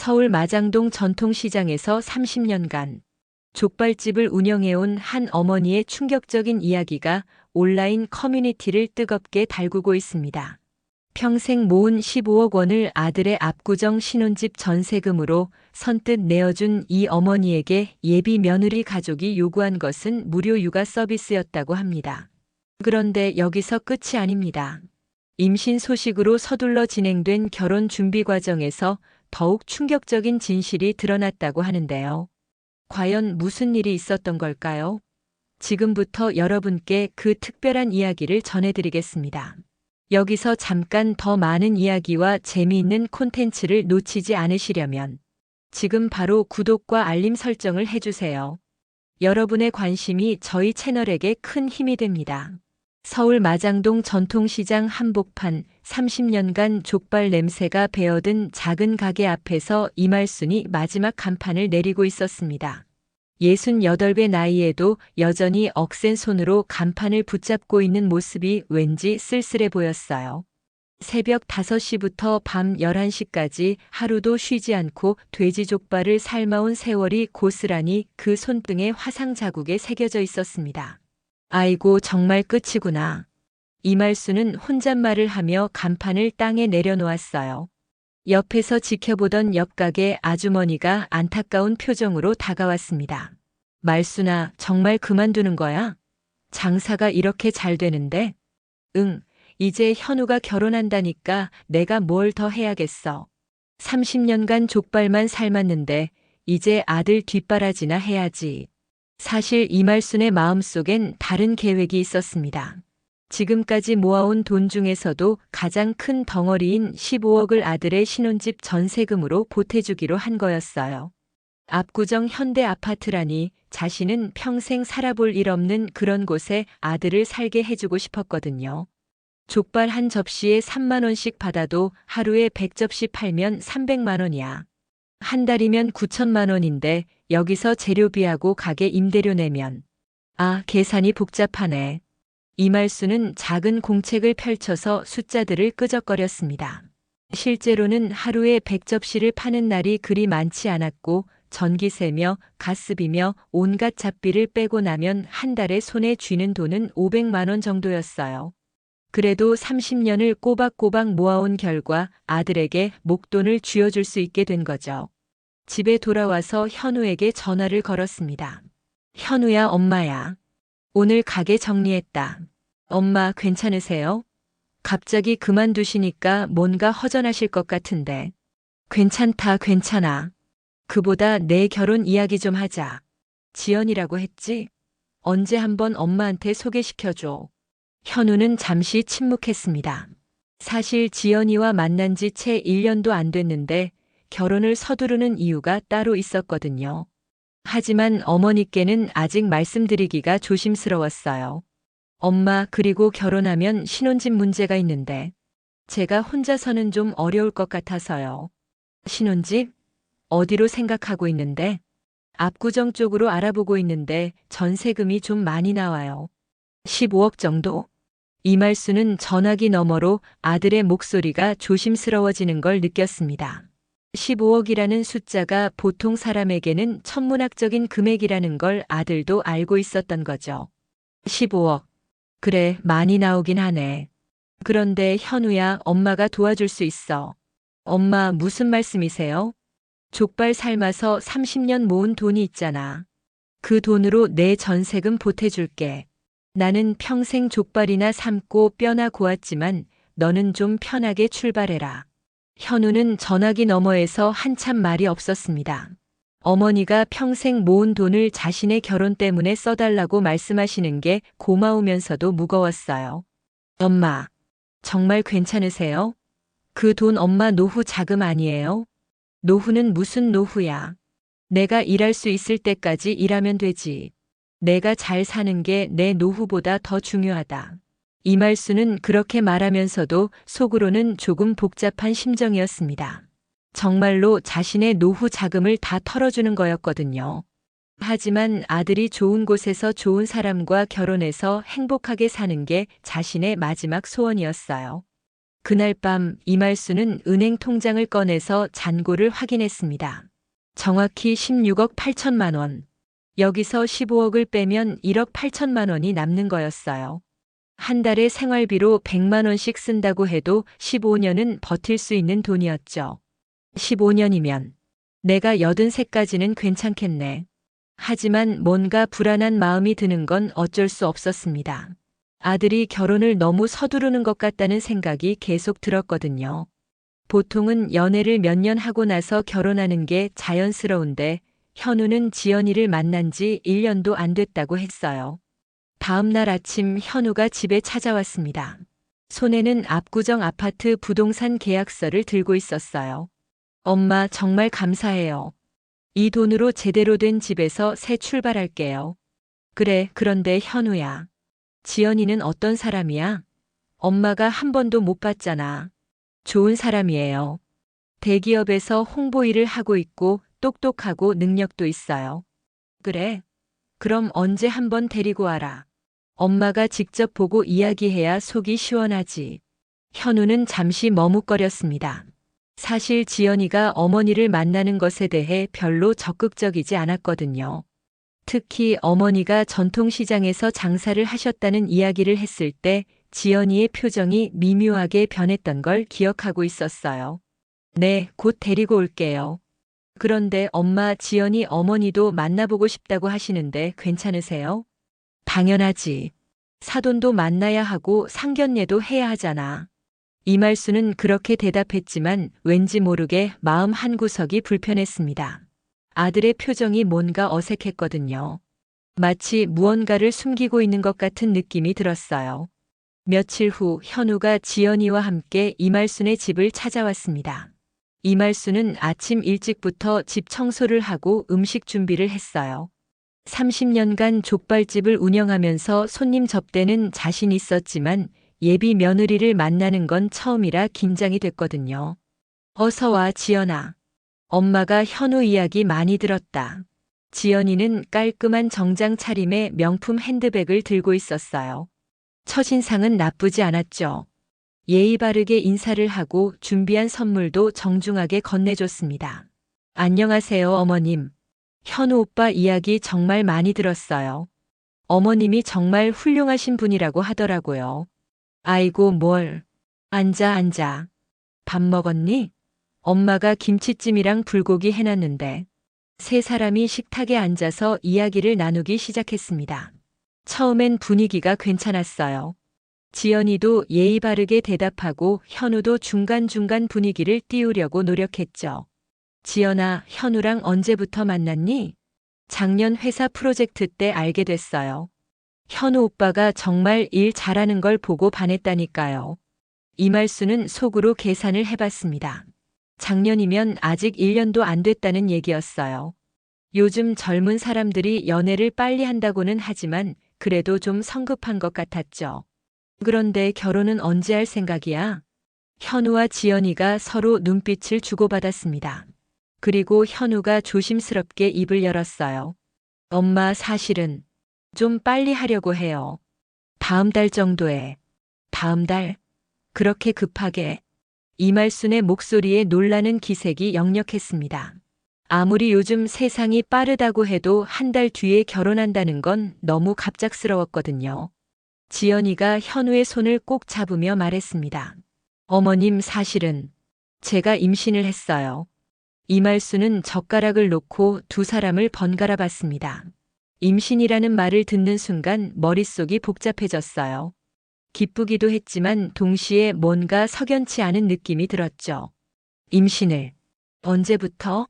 서울 마장동 전통시장에서 30년간 족발집을 운영해온 한 어머니의 충격적인 이야기가 온라인 커뮤니티를 뜨겁게 달구고 있습니다. 평생 모은 15억 원을 아들의 압구정 신혼집 전세금으로 선뜻 내어준 이 어머니에게 예비 며느리 가족이 요구한 것은 무료 육아 서비스였다고 합니다. 그런데 여기서 끝이 아닙니다. 임신 소식으로 서둘러 진행된 결혼 준비 과정에서 더욱 충격적인 진실이 드러났다고 하는데요. 과연 무슨 일이 있었던 걸까요? 지금부터 여러분께 그 특별한 이야기를 전해드리겠습니다. 여기서 잠깐 더 많은 이야기와 재미있는 콘텐츠를 놓치지 않으시려면 지금 바로 구독과 알림 설정을 해주세요. 여러분의 관심이 저희 채널에게 큰 힘이 됩니다. 서울 마장동 전통시장 한복판 30년간 족발 냄새가 배어든 작은 가게 앞에서 이말순이 마지막 간판을 내리고 있었습니다. 68배 나이에도 여전히 억센 손으로 간판을 붙잡고 있는 모습이 왠지 쓸쓸해 보였어요. 새벽 5시부터 밤 11시까지 하루도 쉬지 않고 돼지족발을 삶아온 세월이 고스란히 그 손등에 화상 자국에 새겨져 있었습니다. 아이고 정말 끝이구나. 이말순은 혼잣말을 하며 간판을 땅에 내려놓았어요. 옆에서 지켜보던 옆가게 아주머니가 안타까운 표정으로 다가왔습니다. 말순아, 정말 그만두는 거야? 장사가 이렇게 잘 되는데? 응, 이제 현우가 결혼한다니까 내가 뭘 더 해야겠어. 30년간 족발만 삶았는데 이제 아들 뒷바라지나 해야지. 사실 이말순의 마음속엔 다른 계획이 있었습니다. 지금까지 모아온 돈 중에서도 가장 큰 덩어리인 15억을 아들의 신혼집 전세금으로 보태주기로 한 거였어요. 압구정 현대 아파트라니 자신은 평생 살아볼 일 없는 그런 곳에 아들을 살게 해주고 싶었거든요. 족발 한 접시에 3만 원씩 받아도 하루에 100접시 팔면 300만 원이야. 한 달이면 9천만 원인데 여기서 재료비하고 가게 임대료 내면 계산이 복잡하네. 이말순은 작은 공책을 펼쳐서 숫자들을 끄적거렸습니다. 실제로는 하루에 100접시를 파는 날이 그리 많지 않았고 전기세며 가스비며 온갖 잡비를 빼고 나면 한 달에 손에 쥐는 돈은 500만 원 정도였어요. 그래도 30년을 꼬박꼬박 모아온 결과 아들에게 목돈을 쥐어줄 수 있게 된 거죠. 집에 돌아와서 현우에게 전화를 걸었습니다. 현우야, 엄마야. 오늘 가게 정리했다. 엄마 괜찮으세요? 갑자기 그만두시니까 뭔가 허전하실 것 같은데. 괜찮다, 괜찮아. 그보다 내 결혼 이야기 좀 하자. 지연이라고 했지? 언제 한번 엄마한테 소개시켜줘. 현우는 잠시 침묵했습니다. 사실 지연이와 만난 지 채 1년도 안 됐는데 결혼을 서두르는 이유가 따로 있었거든요. 하지만 어머니께는 아직 말씀드리기가 조심스러웠어요. 엄마, 그리고 결혼하면 신혼집 문제가 있는데 제가 혼자서는 좀 어려울 것 같아서요. 신혼집? 어디로 생각하고 있는데? 압구정 쪽으로 알아보고 있는데 전세금이 좀 많이 나와요. 15억 정도? 이말순은 전화기 너머로 아들의 목소리가 조심스러워지는 걸 느꼈습니다. 15억이라는 숫자가 보통 사람에게는 천문학적인 금액이라는 걸 아들도 알고 있었던 거죠. 15억. 그래, 많이 나오긴 하네. 그런데 현우야, 엄마가 도와줄 수 있어. 엄마, 무슨 말씀이세요? 족발 삶아서 30년 모은 돈이 있잖아. 그 돈으로 내 전세금 보태줄게. 나는 평생 족발이나 삶고 뼈나 고았지만 너는 좀 편하게 출발해라. 현우는 전화기 너머에서 한참 말이 없었습니다. 어머니가 평생 모은 돈을 자신의 결혼 때문에 써달라고 말씀하시는 게 고마우면서도 무거웠어요. 엄마, 정말 괜찮으세요? 그 돈 엄마 노후 자금 아니에요? 노후는 무슨 노후야? 내가 일할 수 있을 때까지 일하면 되지. 내가 잘 사는 게 내 노후보다 더 중요하다. 이말순은 그렇게 말하면서도 속으로는 조금 복잡한 심정이었습니다. 정말로 자신의 노후 자금을 다 털어주는 거였거든요. 하지만 아들이 좋은 곳에서 좋은 사람과 결혼해서 행복하게 사는 게 자신의 마지막 소원이었어요. 그날 밤 이말수는 은행 통장을 꺼내서 잔고를 확인했습니다. 정확히 16억 8천만 원. 여기서 15억을 빼면 1억 8천만 원이 남는 거였어요. 한 달에 생활비로 100만 원씩 쓴다고 해도 15년은 버틸 수 있는 돈이었죠. 15년이면 내가 83까지는 괜찮겠네. 하지만 뭔가 불안한 마음이 드는 건 어쩔 수 없었습니다. 아들이 결혼을 너무 서두르는 것 같다는 생각이 계속 들었거든요. 보통은 연애를 몇 년 하고 나서 결혼하는 게 자연스러운데 현우는 지연이를 만난 지 1년도 안 됐다고 했어요. 다음 날 아침 현우가 집에 찾아왔습니다. 손에는 압구정 아파트 부동산 계약서를 들고 있었어요. 엄마 정말 감사해요. 이 돈으로 제대로 된 집에서 새 출발할게요. 그래, 그런데 현우야. 지연이는 어떤 사람이야? 엄마가 한 번도 못 봤잖아. 좋은 사람이에요. 대기업에서 홍보 일을 하고 있고 똑똑하고 능력도 있어요. 그래? 그럼 언제 한번 데리고 와라. 엄마가 직접 보고 이야기해야 속이 시원하지. 현우는 잠시 머뭇거렸습니다. 사실 지연이가 어머니를 만나는 것에 대해 별로 적극적이지 않았거든요. 특히 어머니가 전통시장에서 장사를 하셨다는 이야기를 했을 때 지연이의 표정이 미묘하게 변했던 걸 기억하고 있었어요. 네, 곧 데리고 올게요. 그런데 엄마, 지연이 어머니도 만나보고 싶다고 하시는데 괜찮으세요? 당연하지. 사돈도 만나야 하고 상견례도 해야 하잖아. 이말수는 그렇게 대답했지만 왠지 모르게 마음 한구석이 불편했습니다. 아들의 표정이 뭔가 어색했거든요. 마치 무언가를 숨기고 있는 것 같은 느낌이 들었어요. 며칠 후 현우가 지연이와 함께 이말순의 집을 찾아왔습니다. 이말수는 아침 일찍부터 집 청소를 하고 음식 준비를 했어요. 30년간 족발집을 운영하면서 손님 접대는 자신 있었지만 예비 며느리를 만나는 건 처음이라 긴장이 됐거든요. 어서 와, 지연아. 엄마가 현우 이야기 많이 들었다. 지연이는 깔끔한 정장 차림의 명품 핸드백을 들고 있었어요. 첫인상은 나쁘지 않았죠. 예의 바르게 인사를 하고 준비한 선물도 정중하게 건네줬습니다. 안녕하세요, 어머님. 현우 오빠 이야기 정말 많이 들었어요. 어머님이 정말 훌륭하신 분이라고 하더라고요. 아이고, 뭘. 앉아, 앉아. 밥 먹었니? 엄마가 김치찜이랑 불고기 해놨는데. 세 사람이 식탁에 앉아서 이야기를 나누기 시작했습니다. 처음엔 분위기가 괜찮았어요. 지연이도 예의 바르게 대답하고 현우도 중간중간 분위기를 띄우려고 노력했죠. 지연아, 현우랑 언제부터 만났니? 작년 회사 프로젝트 때 알게 됐어요. 현우 오빠가 정말 일 잘하는 걸 보고 반했다니까요. 이말수는 속으로 계산을 해봤습니다. 작년이면 아직 1년도 안 됐다는 얘기였어요. 요즘 젊은 사람들이 연애를 빨리 한다고는 하지만 그래도 좀 성급한 것 같았죠. 그런데 결혼은 언제 할 생각이야? 현우와 지연이가 서로 눈빛을 주고받았습니다. 그리고 현우가 조심스럽게 입을 열었어요. 엄마, 사실은 좀 빨리 하려고 해요. 다음 달 정도에. 다음 달? 그렇게 급하게. 이말순의 목소리에 놀라는 기색이 역력했습니다. 아무리 요즘 세상이 빠르다고 해도 한 달 뒤에 결혼한다는 건 너무 갑작스러웠거든요. 지연이가 현우의 손을 꼭 잡으며 말했습니다. 어머님, 사실은 제가 임신을 했어요. 이말수는 젓가락을 놓고 두 사람을 번갈아 봤습니다. 임신이라는 말을 듣는 순간 머릿속이 복잡해졌어요. 기쁘기도 했지만 동시에 뭔가 석연치 않은 느낌이 들었죠. 임신을. 언제부터?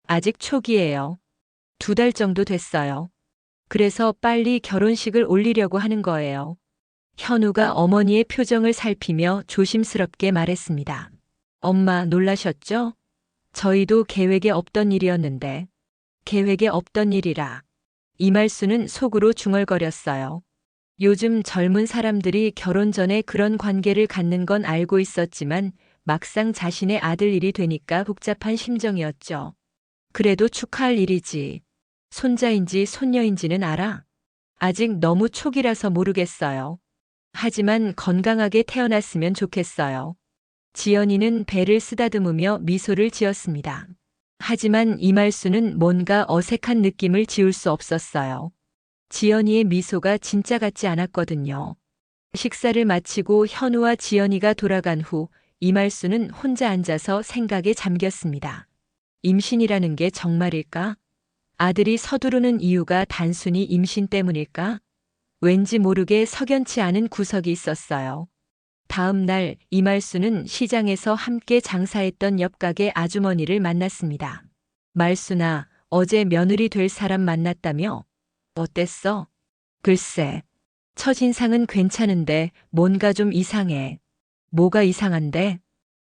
아직 초기예요. 2달 정도 됐어요. 그래서 빨리 결혼식을 올리려고 하는 거예요. 현우가 어머니의 표정을 살피며 조심스럽게 말했습니다. 엄마, 놀라셨죠? 저희도 계획에 없던 일이었는데. 계획에 없던 일이라. 이말수는 속으로 중얼거렸어요. 요즘 젊은 사람들이 결혼 전에 그런 관계를 갖는 건 알고 있었지만 막상 자신의 아들 일이 되니까 복잡한 심정이었죠. 그래도 축하할 일이지. 손자인지 손녀인지는 알아? 아직 너무 초기라서 모르겠어요. 하지만 건강하게 태어났으면 좋겠어요. 지연이는 배를 쓰다듬으며 미소를 지었습니다. 하지만 이말수는 뭔가 어색한 느낌을 지울 수 없었어요. 지연이의 미소가 진짜 같지 않았거든요. 식사를 마치고 현우와 지연이가 돌아간 후 이말수는 혼자 앉아서 생각에 잠겼습니다. 임신이라는 게 정말일까? 아들이 서두르는 이유가 단순히 임신 때문일까? 왠지 모르게 석연치 않은 구석이 있었어요. 다음 날 이말수는 시장에서 함께 장사했던 옆 가게 아주머니를 만났습니다. 말수나, 어제 며느리 될 사람 만났다며? 어땠어? 글쎄, 첫인상은 괜찮은데 뭔가 좀 이상해. 뭐가 이상한데?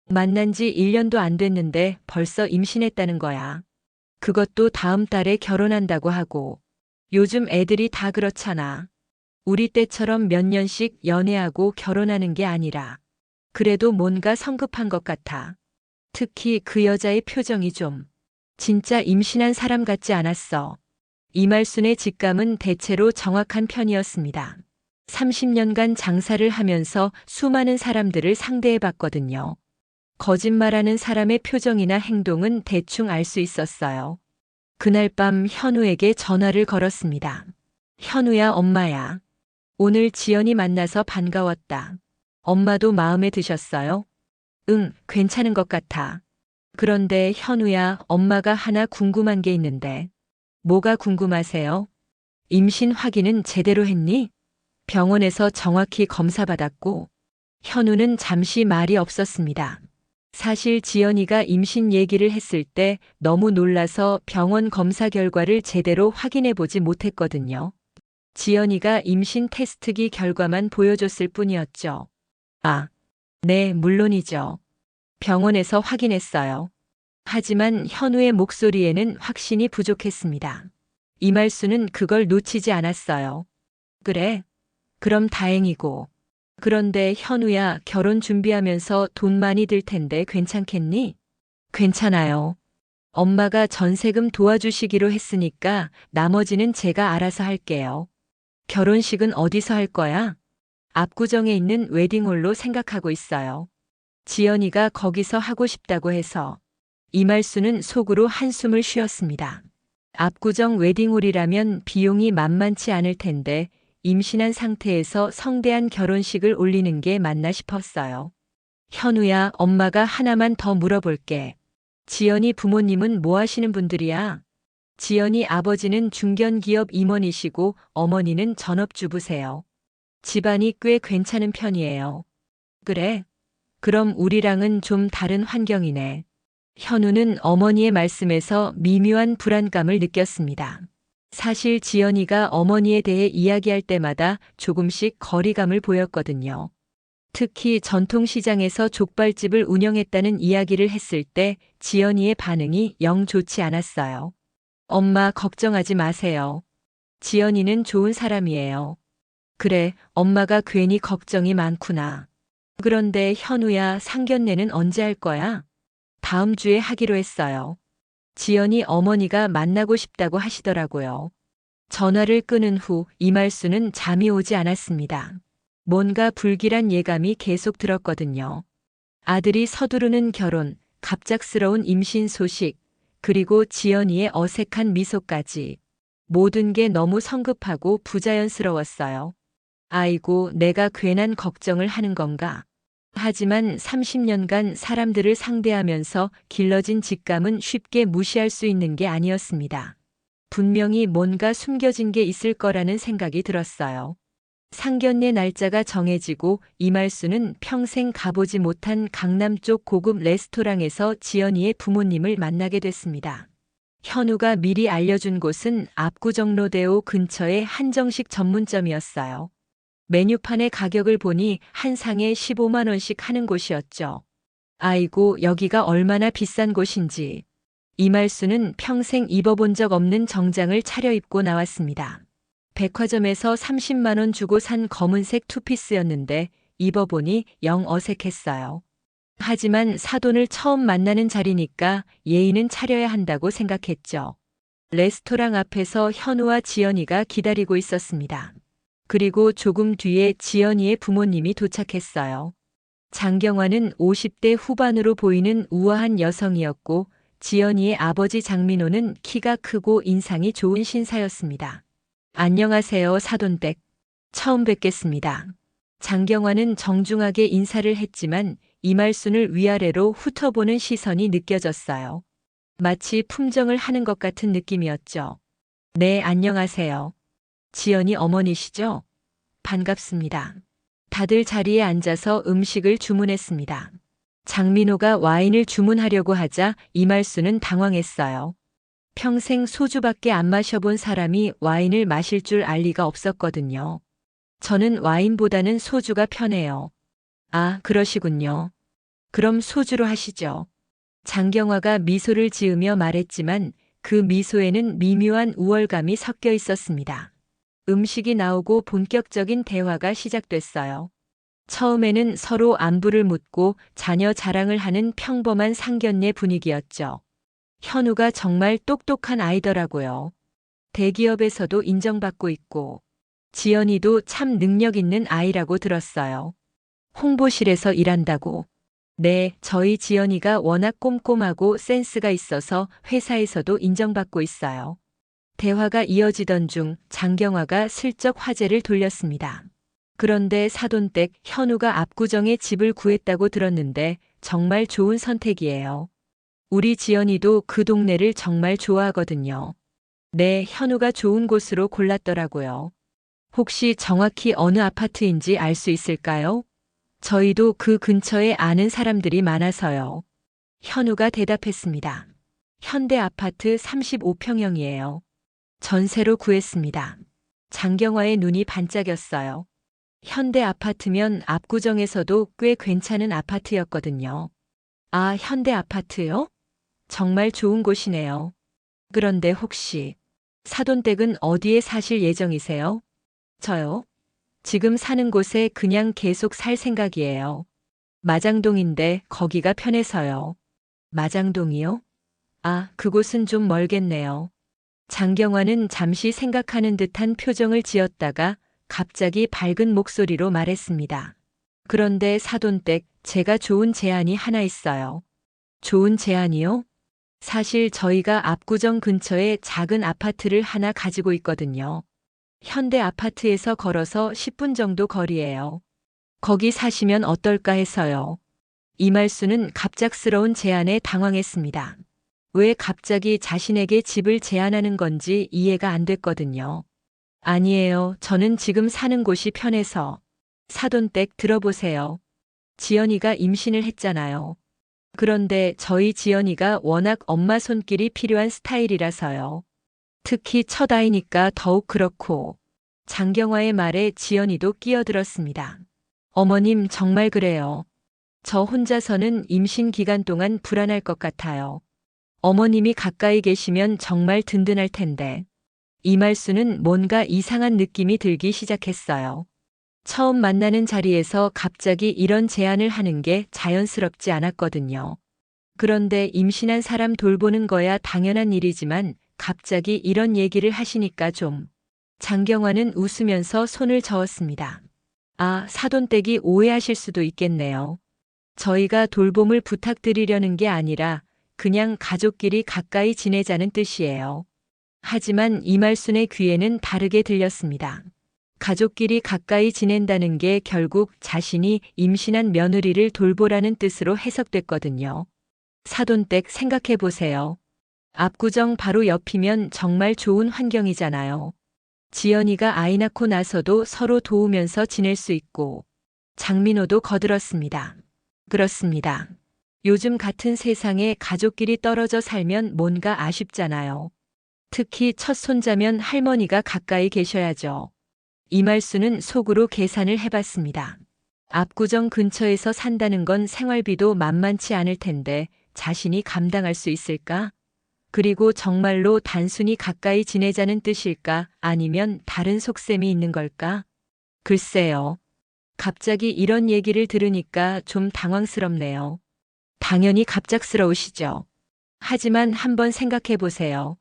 만난 지 1년도 안 됐는데 벌써 임신했다는 거야. 그것도 다음 달에 결혼한다고 하고. 요즘 애들이 다 그렇잖아. 우리 때처럼 몇 년씩 연애하고 결혼하는 게 아니라. 그래도 뭔가 성급한 것 같아. 특히 그 여자의 표정이 좀 진짜 임신한 사람 같지 않았어. 이말순의 직감은 대체로 정확한 편이었습니다. 30년간 장사를 하면서 수많은 사람들을 상대해 봤거든요. 거짓말하는 사람의 표정이나 행동은 대충 알 수 있었어요. 그날 밤 현우에게 전화를 걸었습니다. 현우야, 엄마야. 오늘 지연이 만나서 반가웠다. 엄마도 마음에 드셨어요? 응, 괜찮은 것 같아. 그런데 현우야, 엄마가 하나 궁금한 게 있는데. 뭐가 궁금하세요? 임신 확인은 제대로 했니? 병원에서 정확히 검사받았고. 현우는 잠시 말이 없었습니다. 사실 지연이가 임신 얘기를 했을 때 너무 놀라서 병원 검사 결과를 제대로 확인해 보지 못했거든요. 지연이가 임신 테스트기 결과만 보여줬을 뿐이었죠. 아, 네, 물론이죠. 병원에서 확인했어요. 하지만 현우의 목소리에는 확신이 부족했습니다. 이말수는 그걸 놓치지 않았어요. 그래? 그럼 다행이고. 그런데 현우야, 결혼 준비하면서 돈 많이 들 텐데 괜찮겠니? 괜찮아요. 엄마가 전세금 도와주시기로 했으니까 나머지는 제가 알아서 할게요. 결혼식은 어디서 할 거야? 압구정에 있는 웨딩홀로 생각하고 있어요. 지연이가 거기서 하고 싶다고 해서. 이말수는 속으로 한숨을 쉬었습니다. 압구정 웨딩홀이라면 비용이 만만치 않을 텐데 임신한 상태에서 성대한 결혼식을 올리는 게 맞나 싶었어요. 현우야, 엄마가 하나만 더 물어볼게. 지연이 부모님은 뭐 하시는 분들이야? 지연이 아버지는 중견기업 임원이시고 어머니는 전업주부세요. 집안이 꽤 괜찮은 편이에요. 그래? 그럼 우리랑은 좀 다른 환경이네. 현우는 어머니의 말씀에서 미묘한 불안감을 느꼈습니다. 사실 지연이가 어머니에 대해 이야기할 때마다 조금씩 거리감을 보였거든요. 특히 전통시장에서 족발집을 운영했다는 이야기를 했을 때 지연이의 반응이 영 좋지 않았어요. 엄마, 걱정하지 마세요. 지연이는 좋은 사람이에요. 그래, 엄마가 괜히 걱정이 많구나. 그런데 현우야, 상견례는 언제 할 거야? 다음 주에 하기로 했어요. 지연이 어머니가 만나고 싶다고 하시더라고요. 전화를 끊은 후 이말수는 잠이 오지 않았습니다. 뭔가 불길한 예감이 계속 들었거든요. 아들이 서두르는 결혼, 갑작스러운 임신 소식, 그리고 지연이의 어색한 미소까지. 모든 게 너무 성급하고 부자연스러웠어요. 아이고, 내가 괜한 걱정을 하는 건가? 하지만 30년간 사람들을 상대하면서 길러진 직감은 쉽게 무시할 수 있는 게 아니었습니다. 분명히 뭔가 숨겨진 게 있을 거라는 생각이 들었어요. 상견례 날짜가 정해지고 이말수는 평생 가보지 못한 강남 쪽 고급 레스토랑에서 지연이의 부모님을 만나게 됐습니다. 현우가 미리 알려준 곳은 압구정 로데오 근처의 한정식 전문점이었어요. 메뉴판의 가격을 보니 한 상에 15만 원씩 하는 곳이었죠. 아이고, 여기가 얼마나 비싼 곳인지. 이말수는 평생 입어본 적 없는 정장을 차려입고 나왔습니다. 백화점에서 30만 원 주고 산 검은색 투피스였는데 입어보니 영 어색했어요. 하지만 사돈을 처음 만나는 자리니까 예의는 차려야 한다고 생각했죠. 레스토랑 앞에서 현우와 지연이가 기다리고 있었습니다. 그리고 조금 뒤에 지연이의 부모님이 도착했어요. 장경화는 50대 후반으로 보이는 우아한 여성이었고 지연이의 아버지 장민호는 키가 크고 인상이 좋은 신사였습니다. 안녕하세요, 사돈댁. 처음 뵙겠습니다. 장경화는 정중하게 인사를 했지만 이말순을 위아래로 훑어보는 시선이 느껴졌어요. 마치 품정을 하는 것 같은 느낌이었죠. 네, 안녕하세요. 지연이 어머니시죠? 반갑습니다. 다들 자리에 앉아서 음식을 주문했습니다. 장민호가 와인을 주문하려고 하자 이말순은 당황했어요. 평생 소주밖에 안 마셔본 사람이 와인을 마실 줄 알 리가 없었거든요. 저는 와인보다는 소주가 편해요. 아, 그러시군요. 그럼 소주로 하시죠. 장경화가 미소를 지으며 말했지만 그 미소에는 미묘한 우월감이 섞여 있었습니다. 음식이 나오고 본격적인 대화가 시작됐어요. 처음에는 서로 안부를 묻고 자녀 자랑을 하는 평범한 상견례 분위기였죠. 현우가 정말 똑똑한 아이더라고요. 대기업에서도 인정받고 있고, 지연이도 참 능력 있는 아이라고 들었어요. 홍보실에서 일한다고. 네, 저희 지연이가 워낙 꼼꼼하고 센스가 있어서 회사에서도 인정받고 있어요. 대화가 이어지던 중 장경화가 슬쩍 화제를 돌렸습니다. 그런데 사돈댁 현우가 압구정에 집을 구했다고 들었는데 정말 좋은 선택이에요. 우리 지연이도 그 동네를 정말 좋아하거든요. 네, 현우가 좋은 곳으로 골랐더라고요. 혹시 정확히 어느 아파트인지 알 수 있을까요? 저희도 그 근처에 아는 사람들이 많아서요. 현우가 대답했습니다. 현대 아파트 35평형이에요. 전세로 구했습니다. 장경화의 눈이 반짝였어요. 현대 아파트면 압구정에서도 꽤 괜찮은 아파트였거든요. 아, 현대 아파트요? 정말 좋은 곳이네요. 그런데 혹시 사돈댁은 어디에 사실 예정이세요? 저요? 지금 사는 곳에 그냥 계속 살 생각이에요. 마장동인데 거기가 편해서요. 마장동이요? 아, 그곳은 좀 멀겠네요. 장경화는 잠시 생각하는 듯한 표정을 지었다가 갑자기 밝은 목소리로 말했습니다. 그런데 사돈댁, 제가 좋은 제안이 하나 있어요. 좋은 제안이요? 사실 저희가 압구정 근처에 작은 아파트를 하나 가지고 있거든요. 현대 아파트에서 걸어서 10분 정도 거리예요. 거기 사시면 어떨까 해서요. 이말수는 갑작스러운 제안에 당황했습니다. 왜 갑자기 자신에게 집을 제안하는 건지 이해가 안 됐거든요. 아니에요. 저는 지금 사는 곳이 편해서. 사돈댁 들어보세요. 지연이가 임신을 했잖아요. 그런데 저희 지연이가 워낙 엄마 손길이 필요한 스타일이라서요. 특히 첫 아이니까 더욱 그렇고. 장경화의 말에 지연이도 끼어들었습니다. 어머님 정말 그래요. 저 혼자서는 임신 기간 동안 불안할 것 같아요. 어머님이 가까이 계시면 정말 든든할 텐데. 이말수는 뭔가 이상한 느낌이 들기 시작했어요. 처음 만나는 자리에서 갑자기 이런 제안을 하는 게 자연스럽지 않았거든요. 그런데 임신한 사람 돌보는 거야 당연한 일이지만 갑자기 이런 얘기를 하시니까 좀. 장경화는 웃으면서 손을 저었습니다. 아, 사돈댁이 오해하실 수도 있겠네요. 저희가 돌봄을 부탁드리려는 게 아니라 그냥 가족끼리 가까이 지내자는 뜻이에요. 하지만 이말순의 귀에는 다르게 들렸습니다. 가족끼리 가까이 지낸다는 게 결국 자신이 임신한 며느리를 돌보라는 뜻으로 해석됐거든요. 사돈댁 생각해 보세요. 압구정 바로 옆이면 정말 좋은 환경이잖아요. 지연이가 아이 낳고 나서도 서로 도우면서 지낼 수 있고. 장민호도 거들었습니다. 그렇습니다. 요즘 같은 세상에 가족끼리 떨어져 살면 뭔가 아쉽잖아요. 특히 첫 손자면 할머니가 가까이 계셔야죠. 이말수는 속으로 계산을 해봤습니다. 압구정 근처에서 산다는 건 생활비도 만만치 않을 텐데 자신이 감당할 수 있을까? 그리고 정말로 단순히 가까이 지내자는 뜻일까? 아니면 다른 속셈이 있는 걸까? 글쎄요. 갑자기 이런 얘기를 들으니까 좀 당황스럽네요. 당연히 갑작스러우시죠. 하지만 한번 생각해 보세요.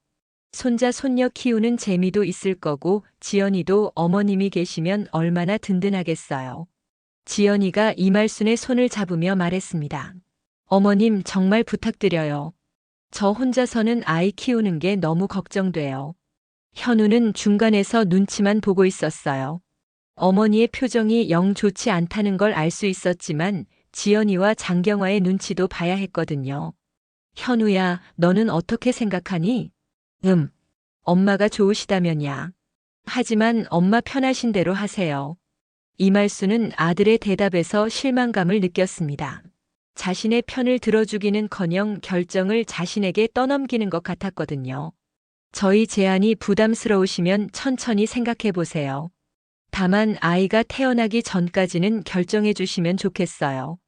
손자 손녀 키우는 재미도 있을 거고 지연이도 어머님이 계시면 얼마나 든든하겠어요. 지연이가 이말순의 손을 잡으며 말했습니다. 어머님 정말 부탁드려요. 저 혼자서는 아이 키우는 게 너무 걱정돼요. 현우는 중간에서 눈치만 보고 있었어요. 어머니의 표정이 영 좋지 않다는 걸 알 수 있었지만 지연이와 장경화의 눈치도 봐야 했거든요. 현우야, 너는 어떻게 생각하니? 엄마가 좋으시다면야. 하지만 엄마 편하신 대로 하세요. 이말순은 아들의 대답에서 실망감을 느꼈습니다. 자신의 편을 들어주기는커녕 결정을 자신에게 떠넘기는 것 같았거든요. 저희 제안이 부담스러우시면 천천히 생각해 보세요. 다만 아이가 태어나기 전까지는 결정해 주시면 좋겠어요.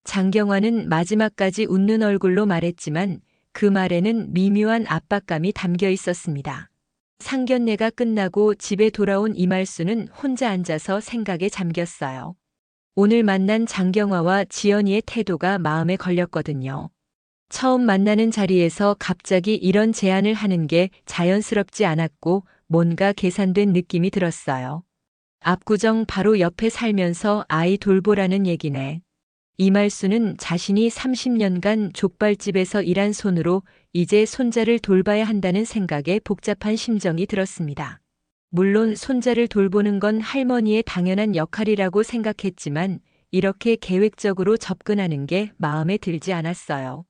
장경화는 마지막까지 웃는 얼굴로 말했지만 그 말에는 미묘한 압박감이 담겨 있었습니다. 상견례가 끝나고 집에 돌아온 이말순은 혼자 앉아서 생각에 잠겼어요. 오늘 만난 장경화와 지연이의 태도가 마음에 걸렸거든요. 처음 만나는 자리에서 갑자기 이런 제안을 하는 게 자연스럽지 않았고 뭔가 계산된 느낌이 들었어요. 압구정 바로 옆에 살면서 아이 돌보라는 얘기네. 이말순은 자신이 30년간 족발집에서 일한 손으로 이제 손자를 돌봐야 한다는 생각에 복잡한 심정이 들었습니다. 물론 손자를 돌보는 건 할머니의 당연한 역할이라고 생각했지만 이렇게 계획적으로 접근하는 게 마음에 들지 않았어요.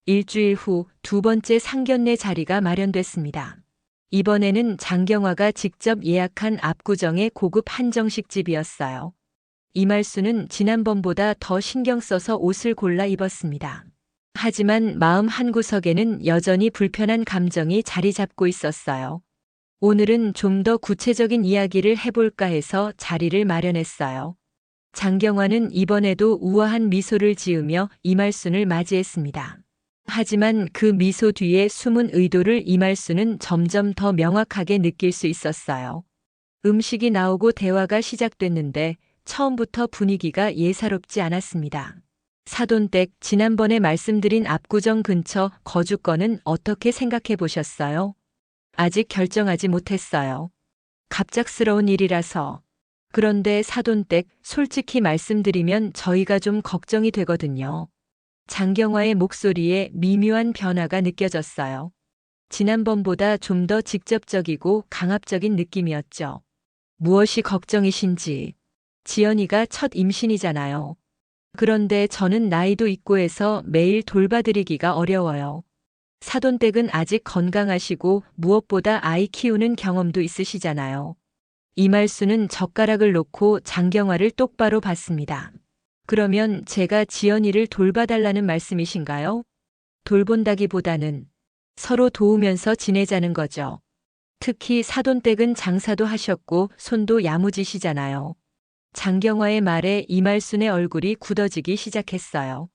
일주일 후 두 번째 상견례 자리가 마련됐습니다. 이번에는 장경화가 직접 예약한 압구정의 고급 한정식집이었어요. 이말순은 지난번보다 더 신경 써서 옷을 골라 입었습니다. 하지만 마음 한구석에는 여전히 불편한 감정이 자리 잡고 있었어요. 오늘은 좀 더 구체적인 이야기를 해볼까 해서 자리를 마련했어요. 장경화는 이번에도 우아한 미소를 지으며 이말순을 맞이했습니다. 하지만 그 미소 뒤에 숨은 의도를 이말순은 점점 더 명확하게 느낄 수 있었어요. 음식이 나오고 대화가 시작됐는데 처음부터 분위기가 예사롭지 않았습니다. 사돈댁, 지난번에 말씀드린 압구정 근처 거주권은 어떻게 생각해 보셨어요? 아직 결정하지 못했어요. 갑작스러운 일이라서. 그런데 사돈댁, 솔직히 말씀드리면 저희가 좀 걱정이 되거든요. 장경화의 목소리에 미묘한 변화가 느껴졌어요. 지난번보다 좀 더 직접적이고 강압적인 느낌이었죠. 무엇이 걱정이신지. 지연이가 첫 임신이잖아요. 그런데 저는 나이도 있고 해서 매일 돌봐드리기가 어려워요. 사돈댁은 아직 건강하시고 무엇보다 아이 키우는 경험도 있으시잖아요. 이말순은 젓가락을 놓고 장경화를 똑바로 봤습니다. 그러면 제가 지연이를 돌봐달라는 말씀이신가요? 돌본다기보다는 서로 도우면서 지내자는 거죠. 특히 사돈댁은 장사도 하셨고 손도 야무지시잖아요. 장경화의 말에 이말순의 얼굴이 굳어지기 시작했어요.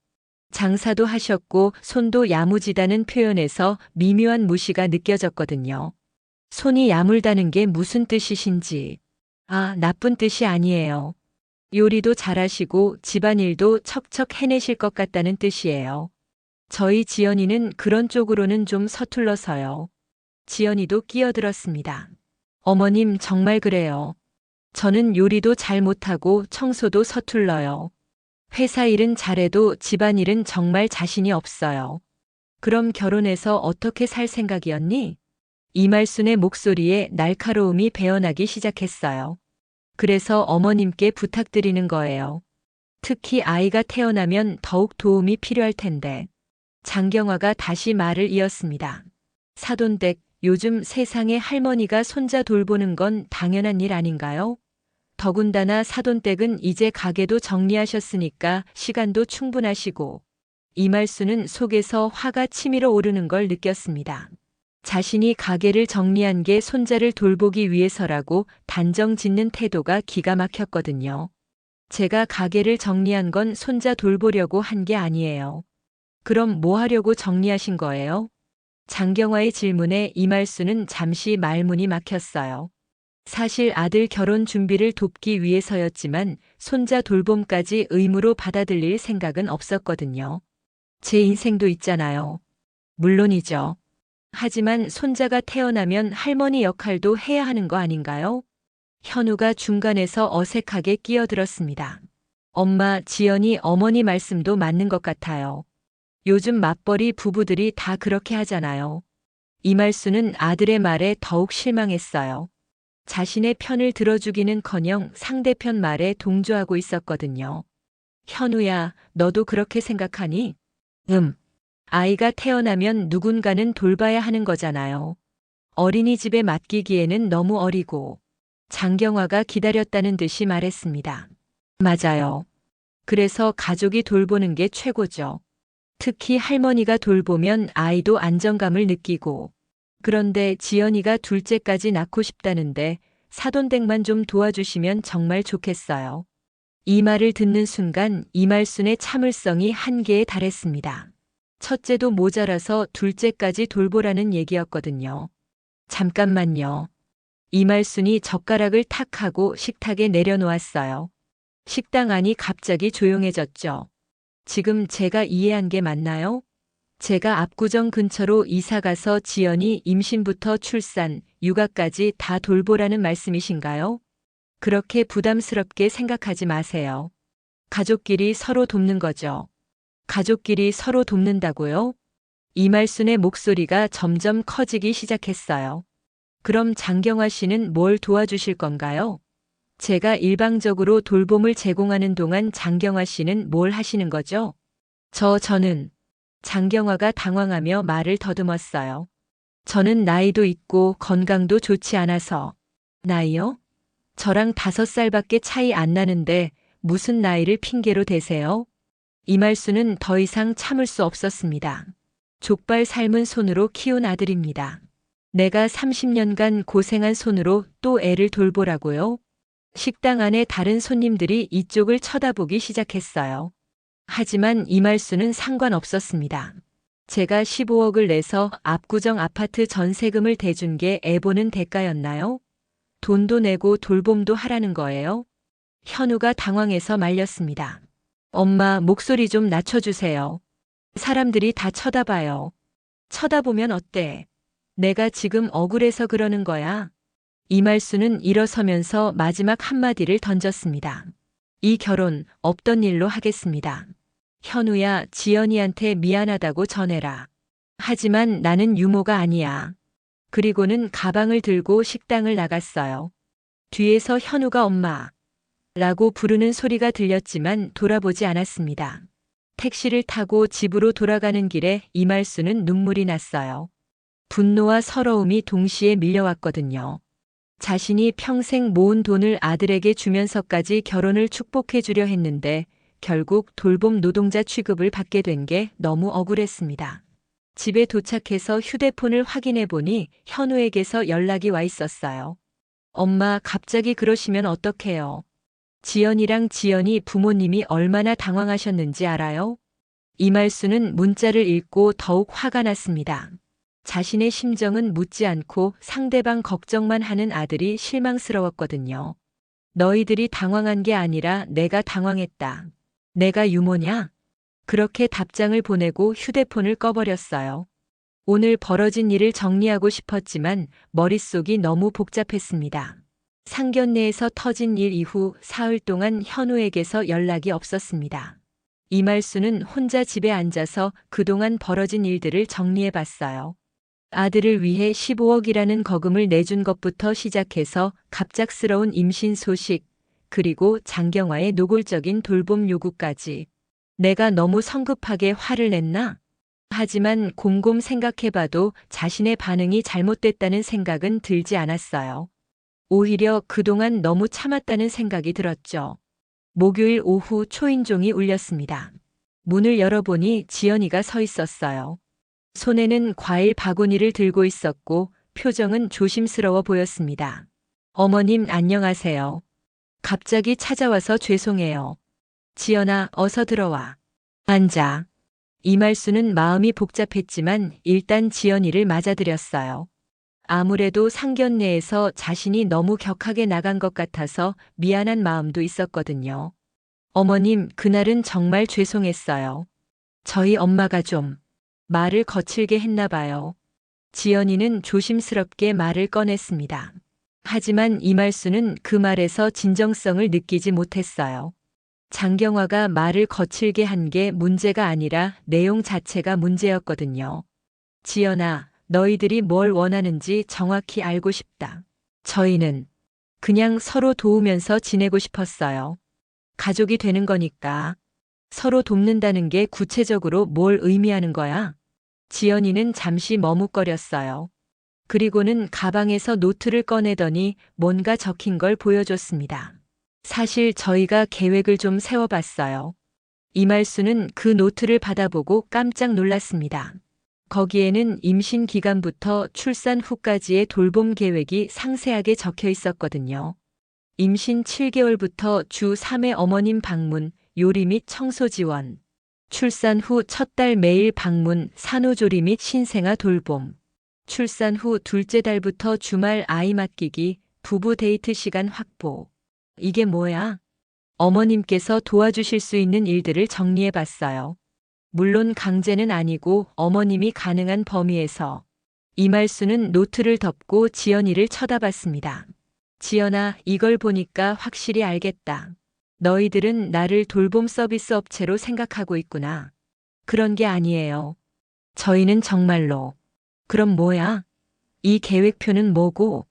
장사도 하셨고 손도 야무지다는 표현에서 미묘한 무시가 느껴졌거든요. 손이 야물다는 게 무슨 뜻이신지. 아, 나쁜 뜻이 아니에요. 요리도 잘하시고 집안일도 척척 해내실 것 같다는 뜻이에요. 저희 지연이는 그런 쪽으로는 좀 서툴러서요. 지연이도 끼어들었습니다. 어머님 정말 그래요. 저는 요리도 잘 못하고 청소도 서툴러요. 회사 일은 잘해도 집안일은 정말 자신이 없어요. 그럼 결혼해서 어떻게 살 생각이었니? 이말순의 목소리에 날카로움이 배어나기 시작했어요. 그래서 어머님께 부탁드리는 거예요. 특히 아이가 태어나면 더욱 도움이 필요할 텐데. 장경화가 다시 말을 이었습니다. 사돈댁, 요즘 세상에 할머니가 손자 돌보는 건 당연한 일 아닌가요? 더군다나 사돈댁은 이제 가게도 정리하셨으니까 시간도 충분하시고. 이말순은 속에서 화가 치밀어 오르는 걸 느꼈습니다. 자신이 가게를 정리한 게 손자를 돌보기 위해서라고 단정 짓는 태도가 기가 막혔거든요. 제가 가게를 정리한 건 손자 돌보려고 한 게 아니에요. 그럼 뭐 하려고 정리하신 거예요? 장경화의 질문에 이말순은 잠시 말문이 막혔어요. 사실 아들 결혼 준비를 돕기 위해서였지만 손자 돌봄까지 의무로 받아들일 생각은 없었거든요. 제 인생도 있잖아요. 물론이죠. 하지만 손자가 태어나면 할머니 역할도 해야 하는 거 아닌가요? 현우가 중간에서 어색하게 끼어들었습니다. 엄마, 지연이 어머니 말씀도 맞는 것 같아요. 요즘 맞벌이 부부들이 다 그렇게 하잖아요. 이말수는 아들의 말에 더욱 실망했어요. 자신의 편을 들어주기는커녕 상대편 말에 동조하고 있었거든요. 현우야, 너도 그렇게 생각하니? 아이가 태어나면 누군가는 돌봐야 하는 거잖아요. 어린이집에 맡기기에는 너무 어리고. 장경화가 기다렸다는 듯이 말했습니다. 맞아요. 그래서 가족이 돌보는 게 최고죠. 특히 할머니가 돌보면 아이도 안정감을 느끼고. 그런데 지연이가 둘째까지 낳고 싶다는데 사돈댁만 좀 도와주시면 정말 좋겠어요. 이 말을 듣는 순간 이말순의 참을성이 한계에 달했습니다. 첫째도 모자라서 둘째까지 돌보라는 얘기였거든요. 잠깐만요. 이말순이 젓가락을 탁 하고 식탁에 내려놓았어요. 식당 안이 갑자기 조용해졌죠. 지금 제가 이해한 게 맞나요? 제가 압구정 근처로 이사가서 지연이 임신부터 출산, 육아까지 다 돌보라는 말씀이신가요? 그렇게 부담스럽게 생각하지 마세요. 가족끼리 서로 돕는 거죠. 가족끼리 서로 돕는다고요? 이말순의 목소리가 점점 커지기 시작했어요. 그럼 장경화 씨는 뭘 도와주실 건가요? 제가 일방적으로 돌봄을 제공하는 동안 장경화 씨는 뭘 하시는 거죠? 저는 장경화가 당황하며 말을 더듬었어요. 저는 나이도 있고 건강도 좋지 않아서. 나이요? 저랑 5살밖에 차이 안 나는데 무슨 나이를 핑계로 대세요? 이말수는 더 이상 참을 수 없었습니다. 족발 삶은 손으로 키운 아들입니다. 내가 30년간 고생한 손으로 또 애를 돌보라고요? 식당 안에 다른 손님들이 이쪽을 쳐다보기 시작했어요. 하지만 이말수는 상관없었습니다. 제가 15억을 내서 압구정 아파트 전세금을 대준 게 애 보는 대가였나요? 돈도 내고 돌봄도 하라는 거예요? 현우가 당황해서 말렸습니다. 엄마, 목소리 좀 낮춰주세요. 사람들이 다 쳐다봐요. 쳐다보면 어때? 내가 지금 억울해서 그러는 거야. 이말수는 일어서면서 마지막 한마디를 던졌습니다. 이 결혼 없던 일로 하겠습니다. 현우야, 지연이한테 미안하다고 전해라. 하지만 나는 유모가 아니야. 그리고는 가방을 들고 식당을 나갔어요. 뒤에서 현우가 엄마 라고 부르는 소리가 들렸지만 돌아보지 않았습니다. 택시를 타고 집으로 돌아가는 길에 이말수는 눈물이 났어요. 분노와 서러움이 동시에 밀려왔거든요. 자신이 평생 모은 돈을 아들에게 주면서까지 결혼을 축복해 주려 했는데 결국 돌봄 노동자 취급을 받게 된 게 너무 억울했습니다. 집에 도착해서 휴대폰을 확인해 보니 현우에게서 연락이 와 있었어요. 엄마, 갑자기 그러시면 어떡해요? 지연이랑 지연이 부모님이 얼마나 당황하셨는지 알아요? 이말수는 문자를 읽고 더욱 화가 났습니다. 자신의 심정은 묻지 않고 상대방 걱정만 하는 아들이 실망스러웠거든요. 너희들이 당황한 게 아니라 내가 당황했다. 내가 유모냐? 그렇게 답장을 보내고 휴대폰을 꺼버렸어요. 오늘 벌어진 일을 정리하고 싶었지만 머릿속이 너무 복잡했습니다. 상견례에서 터진 일 이후 사흘 동안 현우에게서 연락이 없었습니다. 이말수는 혼자 집에 앉아서 그동안 벌어진 일들을 정리해 봤어요. 아들을 위해 15억이라는 거금을 내준 것부터 시작해서 갑작스러운 임신 소식, 그리고 장경화의 노골적인 돌봄 요구까지. 내가 너무 성급하게 화를 냈나? 하지만 곰곰 생각해봐도 자신의 반응이 잘못됐다는 생각은 들지 않았어요. 오히려 그동안 너무 참았다는 생각이 들었죠. 목요일 오후 초인종이 울렸습니다. 문을 열어보니 지연이가 서 있었어요. 손에는 과일 바구니를 들고 있었고 표정은 조심스러워 보였습니다. 어머님, 안녕하세요. 갑자기 찾아와서 죄송해요. 지연아, 어서 들어와. 앉아. 이말수는 마음이 복잡했지만 일단 지연이를 맞아들였어요. 아무래도 상견례에서 자신이 너무 격하게 나간 것 같아서 미안한 마음도 있었거든요. 어머님, 그날은 정말 죄송했어요. 저희 엄마가 좀 말을 거칠게 했나 봐요. 지연이는 조심스럽게 말을 꺼냈습니다. 하지만 이말수는 그 말에서 진정성을 느끼지 못했어요. 장경화가 말을 거칠게 한 게 문제가 아니라 내용 자체가 문제였거든요. 지연아, 너희들이 뭘 원하는지 정확히 알고 싶다. 저희는 그냥 서로 도우면서 지내고 싶었어요. 가족이 되는 거니까. 서로 돕는다는 게 구체적으로 뭘 의미하는 거야? 지연이는 잠시 머뭇거렸어요. 그리고는 가방에서 노트를 꺼내더니 뭔가 적힌 걸 보여줬습니다. 사실 저희가 계획을 좀 세워봤어요. 이말수는 그 노트를 받아보고 깜짝 놀랐습니다. 거기에는 임신 기간부터 출산 후까지의 돌봄 계획이 상세하게 적혀 있었거든요. 임신 7개월부터 주 3회 어머님 방문, 요리 및 청소 지원. 출산 후 첫 달 매일 방문, 산후조리 및 신생아 돌봄. 출산 후 둘째 달부터 주말 아이 맡기기, 부부 데이트 시간 확보. 이게 뭐야? 어머님께서 도와주실 수 있는 일들을 정리해 봤어요. 물론 강제는 아니고 어머님이 가능한 범위에서. 이말수는 노트를 덮고 지연이를 쳐다봤습니다. 지연아, 이걸 보니까 확실히 알겠다. 너희들은 나를 돌봄 서비스 업체로 생각하고 있구나. 그런 게 아니에요. 저희는 정말로. 그럼 뭐야? 이 계획표는 뭐고?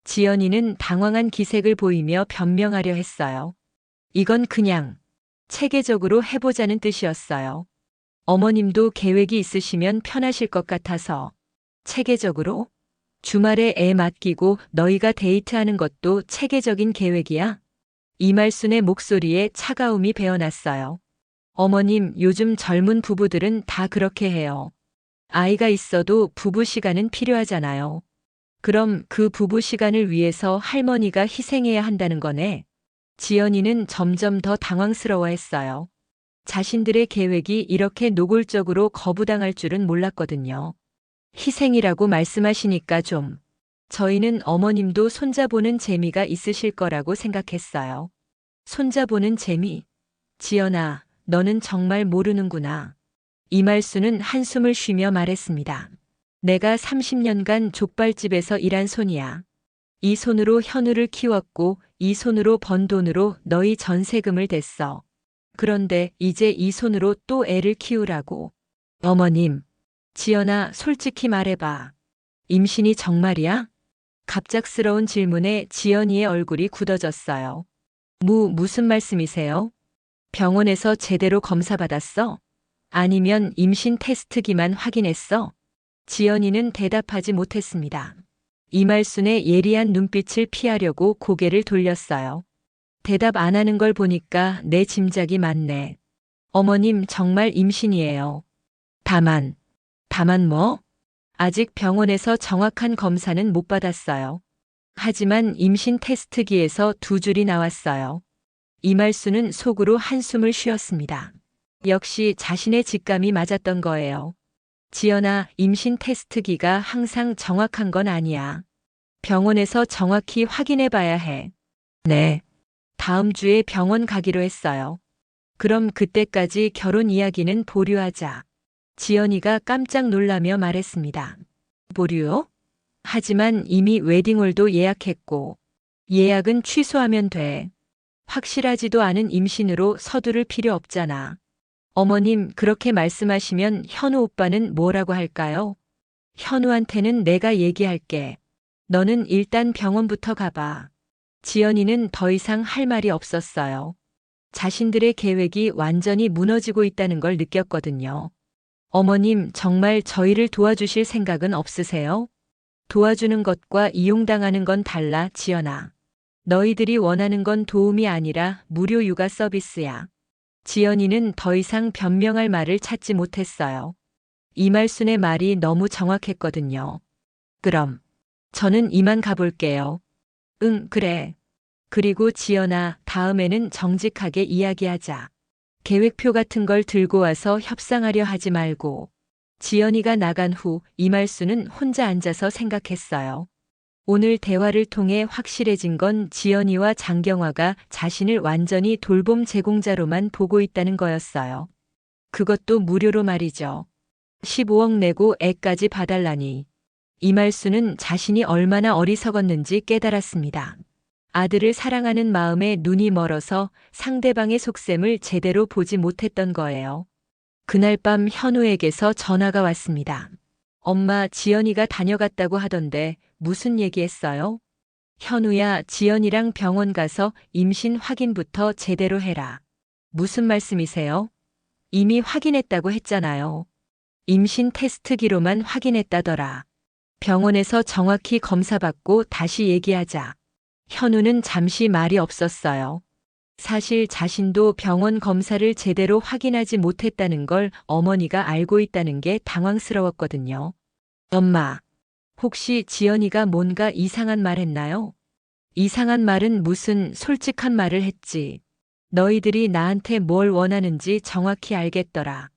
지연이는 당황한 기색을 보이며 변명하려 했어요. 이건 그냥 체계적으로 해보자는 뜻이었어요. 어머님도 계획이 있으시면 편하실 것 같아서. 체계적으로? 주말에 애 맡기고 너희가 데이트하는 것도 체계적인 계획이야? 이말순의 목소리에 차가움이 배어났어요. 어머님, 요즘 젊은 부부들은 다 그렇게 해요. 아이가 있어도 부부 시간은 필요하잖아요. 그럼 그 부부 시간을 위해서 할머니가 희생해야 한다는 거네. 지연이는 점점 더 당황스러워했어요. 자신들의 계획이 이렇게 노골적으로 거부당할 줄은 몰랐거든요. 희생이라고 말씀하시니까 좀. 저희는 어머님도 손자보는 재미가 있으실 거라고 생각했어요. 손자보는 재미? 지연아, 너는 정말 모르는구나. 이말수는 한숨을 쉬며 말했습니다. 내가 30년간 족발집에서 일한 손이야. 이 손으로 현우를 키웠고 이 손으로 번 돈으로 너희 전세금을 댔어. 그런데 이제 이 손으로 또 애를 키우라고. 어머님, 지연아, 솔직히 말해봐. 임신이 정말이야? 갑작스러운 질문에 지연이의 얼굴이 굳어졌어요. 무슨 말씀이세요? 병원에서 제대로 검사받았어? 아니면 임신 테스트기만 확인했어? 지연이는 대답하지 못했습니다. 이말순의 예리한 눈빛을 피하려고 고개를 돌렸어요. 대답 안 하는 걸 보니까 내 짐작이 맞네. 어머님 정말 임신이에요. 다만 뭐? 아직 병원에서 정확한 검사는 못 받았어요. 하지만 임신 테스트기에서 두 줄이 나왔어요. 이말수는 속으로 한숨을 쉬었습니다. 역시 자신의 직감이 맞았던 거예요. 지연아, 임신 테스트기가 항상 정확한 건 아니야. 병원에서 정확히 확인해 봐야 해. 네. 다음 주에 병원 가기로 했어요. 그럼 그때까지 결혼 이야기는 보류하자. 지연이가 깜짝 놀라며 말했습니다. 보류요? 하지만 이미 웨딩홀도 예약했고, 예약은 취소하면 돼. 확실하지도 않은 임신으로 서두를 필요 없잖아. 어머님, 그렇게 말씀하시면 현우 오빠는 뭐라고 할까요? 현우한테는 내가 얘기할게. 너는 일단 병원부터 가봐. 지연이는 더 이상 할 말이 없었어요. 자신들의 계획이 완전히 무너지고 있다는 걸 느꼈거든요. 어머님, 정말 저희를 도와주실 생각은 없으세요? 도와주는 것과 이용당하는 건 달라, 지연아. 너희들이 원하는 건 도움이 아니라 무료 육아 서비스야. 지연이는 더 이상 변명할 말을 찾지 못했어요. 이말순의 말이 너무 정확했거든요. 그럼 저는 이만 가볼게요. 응, 그래. 그리고 지연아, 다음에는 정직하게 이야기하자. 계획표 같은 걸 들고 와서 협상하려 하지 말고. 지연이가 나간 후 이말수는 혼자 앉아서 생각했어요. 오늘 대화를 통해 확실해진 건 지연이와 장경화가 자신을 완전히 돌봄 제공자로만 보고 있다는 거였어요. 그것도 무료로 말이죠. 15억 내고 애까지 봐달라니. 이말수는 자신이 얼마나 어리석었는지 깨달았습니다. 아들을 사랑하는 마음에 눈이 멀어서 상대방의 속셈을 제대로 보지 못했던 거예요. 그날 밤 현우에게서 전화가 왔습니다. 엄마, 지연이가 다녀갔다고 하던데 무슨 얘기했어요? 현우야, 지연이랑 병원 가서 임신 확인부터 제대로 해라. 무슨 말씀이세요? 이미 확인했다고 했잖아요. 임신 테스트기로만 확인했다더라. 병원에서 정확히 검사받고 다시 얘기하자. 현우는 잠시 말이 없었어요. 사실 자신도 병원 검사를 제대로 확인하지 못했다는 걸 어머니가 알고 있다는 게 당황스러웠거든요. 엄마, 혹시 지연이가 뭔가 이상한 말 했나요? 이상한 말은 무슨, 솔직한 말을 했지. 너희들이 나한테 뭘 원하는지 정확히 알겠더라.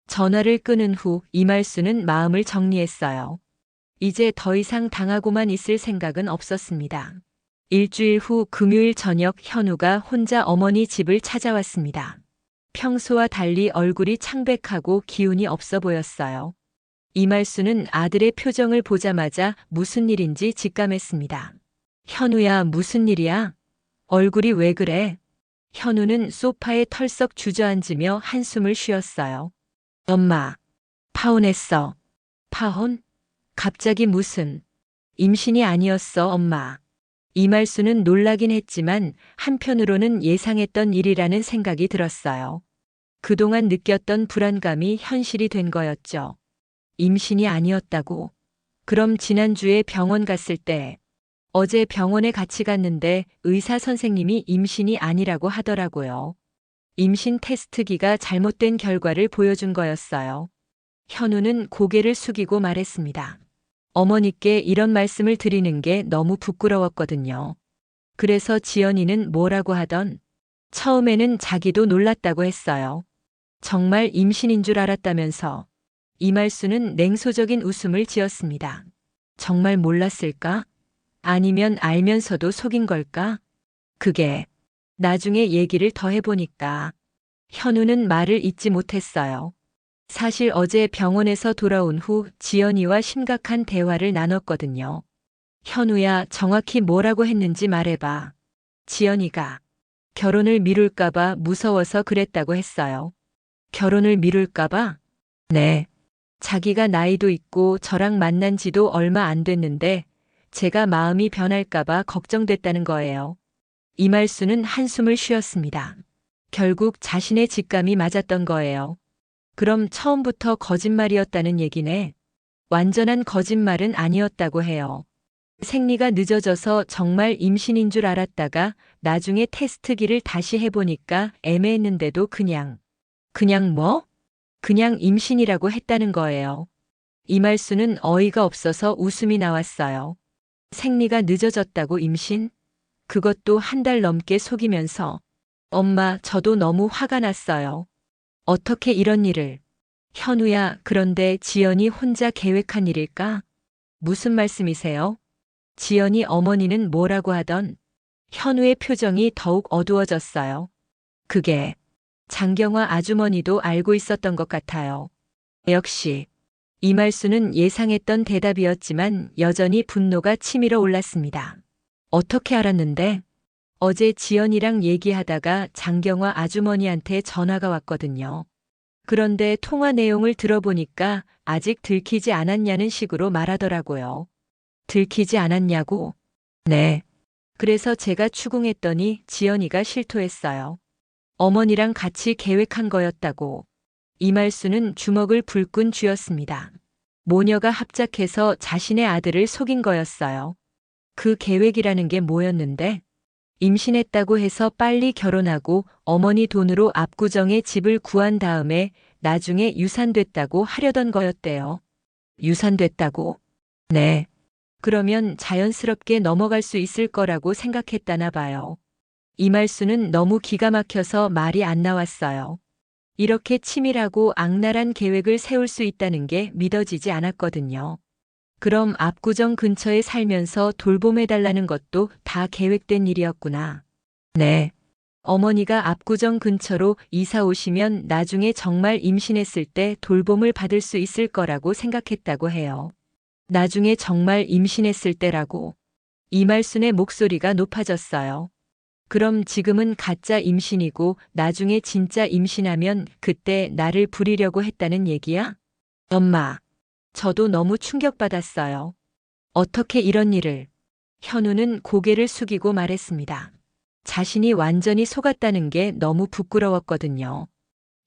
전화를 끊은 후 이말수는 마음을 정리했어요. 이제 더 이상 당하고만 있을 생각은 없었습니다. 일주일 후 금요일 저녁 현우가 혼자 어머니 집을 찾아왔습니다. 평소와 달리 얼굴이 창백하고 기운이 없어 보였어요. 이말수는 아들의 표정을 보자마자 무슨 일인지 직감했습니다. 현우야, 무슨 일이야? 얼굴이 왜 그래? 현우는 소파에 털썩 주저앉으며 한숨을 쉬었어요. 엄마, 파혼했어. 파혼? 갑자기 무슨? 임신이 아니었어, 엄마. 이말수는 놀라긴 했지만 한편으로는 예상했던 일이라는 생각이 들었어요. 그동안 느꼈던 불안감이 현실이 된 거였죠. 임신이 아니었다고. 그럼 지난주에 병원 갔을 때, 어제 병원에 같이 갔는데 의사 선생님이 임신이 아니라고 하더라고요. 임신 테스트기가 잘못된 결과를 보여준 거였어요. 현우는 고개를 숙이고 말했습니다. 어머니께 이런 말씀을 드리는 게 너무 부끄러웠거든요. 그래서 지연이는 뭐라고 하던, 처음에는 자기도 놀랐다고 했어요. 정말 임신인 줄 알았다면서. 이말수는 냉소적인 웃음을 지었습니다. 정말 몰랐을까? 아니면 알면서도 속인 걸까? 그게 나중에 얘기를 더 해보니까 현우는 말을 잇지 못했어요. 사실 어제 병원에서 돌아온 후 지연이와 심각한 대화를 나눴거든요. 현우야, 정확히 뭐라고 했는지 말해봐. 지연이가 결혼을 미룰까봐 무서워서 그랬다고 했어요. 결혼을 미룰까봐? 네. 자기가 나이도 있고 저랑 만난 지도 얼마 안 됐는데 제가 마음이 변할까봐 걱정됐다는 거예요. 이말수는 한숨을 쉬었습니다. 결국 자신의 직감이 맞았던 거예요. 그럼 처음부터 거짓말이었다는 얘기네. 완전한 거짓말은 아니었다고 해요. 생리가 늦어져서 정말 임신인 줄 알았다가 나중에 테스트기를 다시 해보니까 애매했는데도 그냥 뭐? 그냥 임신이라고 했다는 거예요. 이말수는 어이가 없어서 웃음이 나왔어요. 생리가 늦어졌다고 임신? 그것도 한 달 넘게 속이면서. 엄마, 저도 너무 화가 났어요. 어떻게 이런 일을. 현우야, 그런데 지연이 혼자 계획한 일일까? 무슨 말씀이세요? 지연이 어머니는 뭐라고 하던? 현우의 표정이 더욱 어두워졌어요. 그게 장경화 아주머니도 알고 있었던 것 같아요. 역시 이말수는 예상했던 대답이었지만 여전히 분노가 치밀어 올랐습니다. 어떻게 알았는데? 어제 지연이랑 얘기하다가 장경화 아주머니한테 전화가 왔거든요. 그런데 통화 내용을 들어보니까 아직 들키지 않았냐는 식으로 말하더라고요. 들키지 않았냐고? 네. 그래서 제가 추궁했더니 지연이가 실토했어요. 어머니랑 같이 계획한 거였다고. 이말수는 주먹을 불끈 쥐었습니다. 모녀가 합작해서 자신의 아들을 속인 거였어요. 그 계획이라는 게 뭐였는데? 임신했다고 해서 빨리 결혼하고 어머니 돈으로 압구정에 집을 구한 다음에 나중에 유산됐다고 하려던 거였대요. 유산됐다고? 네. 그러면 자연스럽게 넘어갈 수 있을 거라고 생각했다나 봐요. 이말수는 너무 기가 막혀서 말이 안 나왔어요. 이렇게 치밀하고 악랄한 계획을 세울 수 있다는 게 믿어지지 않았거든요. 그럼 압구정 근처에 살면서 돌봄해달라는 것도 다 계획된 일이었구나. 네. 어머니가 압구정 근처로 이사 오시면 나중에 정말 임신했을 때 돌봄을 받을 수 있을 거라고 생각했다고 해요. 나중에 정말 임신했을 때라고. 이말순의 목소리가 높아졌어요. 그럼 지금은 가짜 임신이고 나중에 진짜 임신하면 그때 나를 부리려고 했다는 얘기야? 엄마, 저도 너무 충격받았어요. 어떻게 이런 일을? 현우는 고개를 숙이고 말했습니다. 자신이 완전히 속았다는 게 너무 부끄러웠거든요.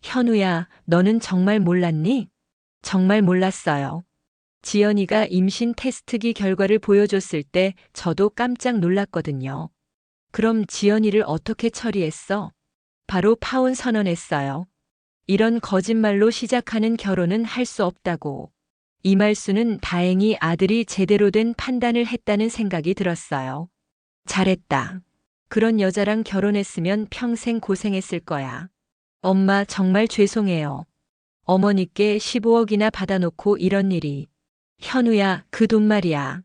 현우야, 너는 정말 몰랐니? 정말 몰랐어요. 지연이가 임신 테스트기 결과를 보여줬을 때 저도 깜짝 놀랐거든요. 그럼 지연이를 어떻게 처리했어? 바로 파혼 선언했어요. 이런 거짓말로 시작하는 결혼은 할 수 없다고. 이말수는 다행히 아들이 제대로 된 판단을 했다는 생각이 들었어요. 잘했다. 그런 여자랑 결혼했으면 평생 고생했을 거야. 엄마 정말 죄송해요. 어머니께 15억이나 받아놓고 이런 일이. 현우야, 그 돈 말이야.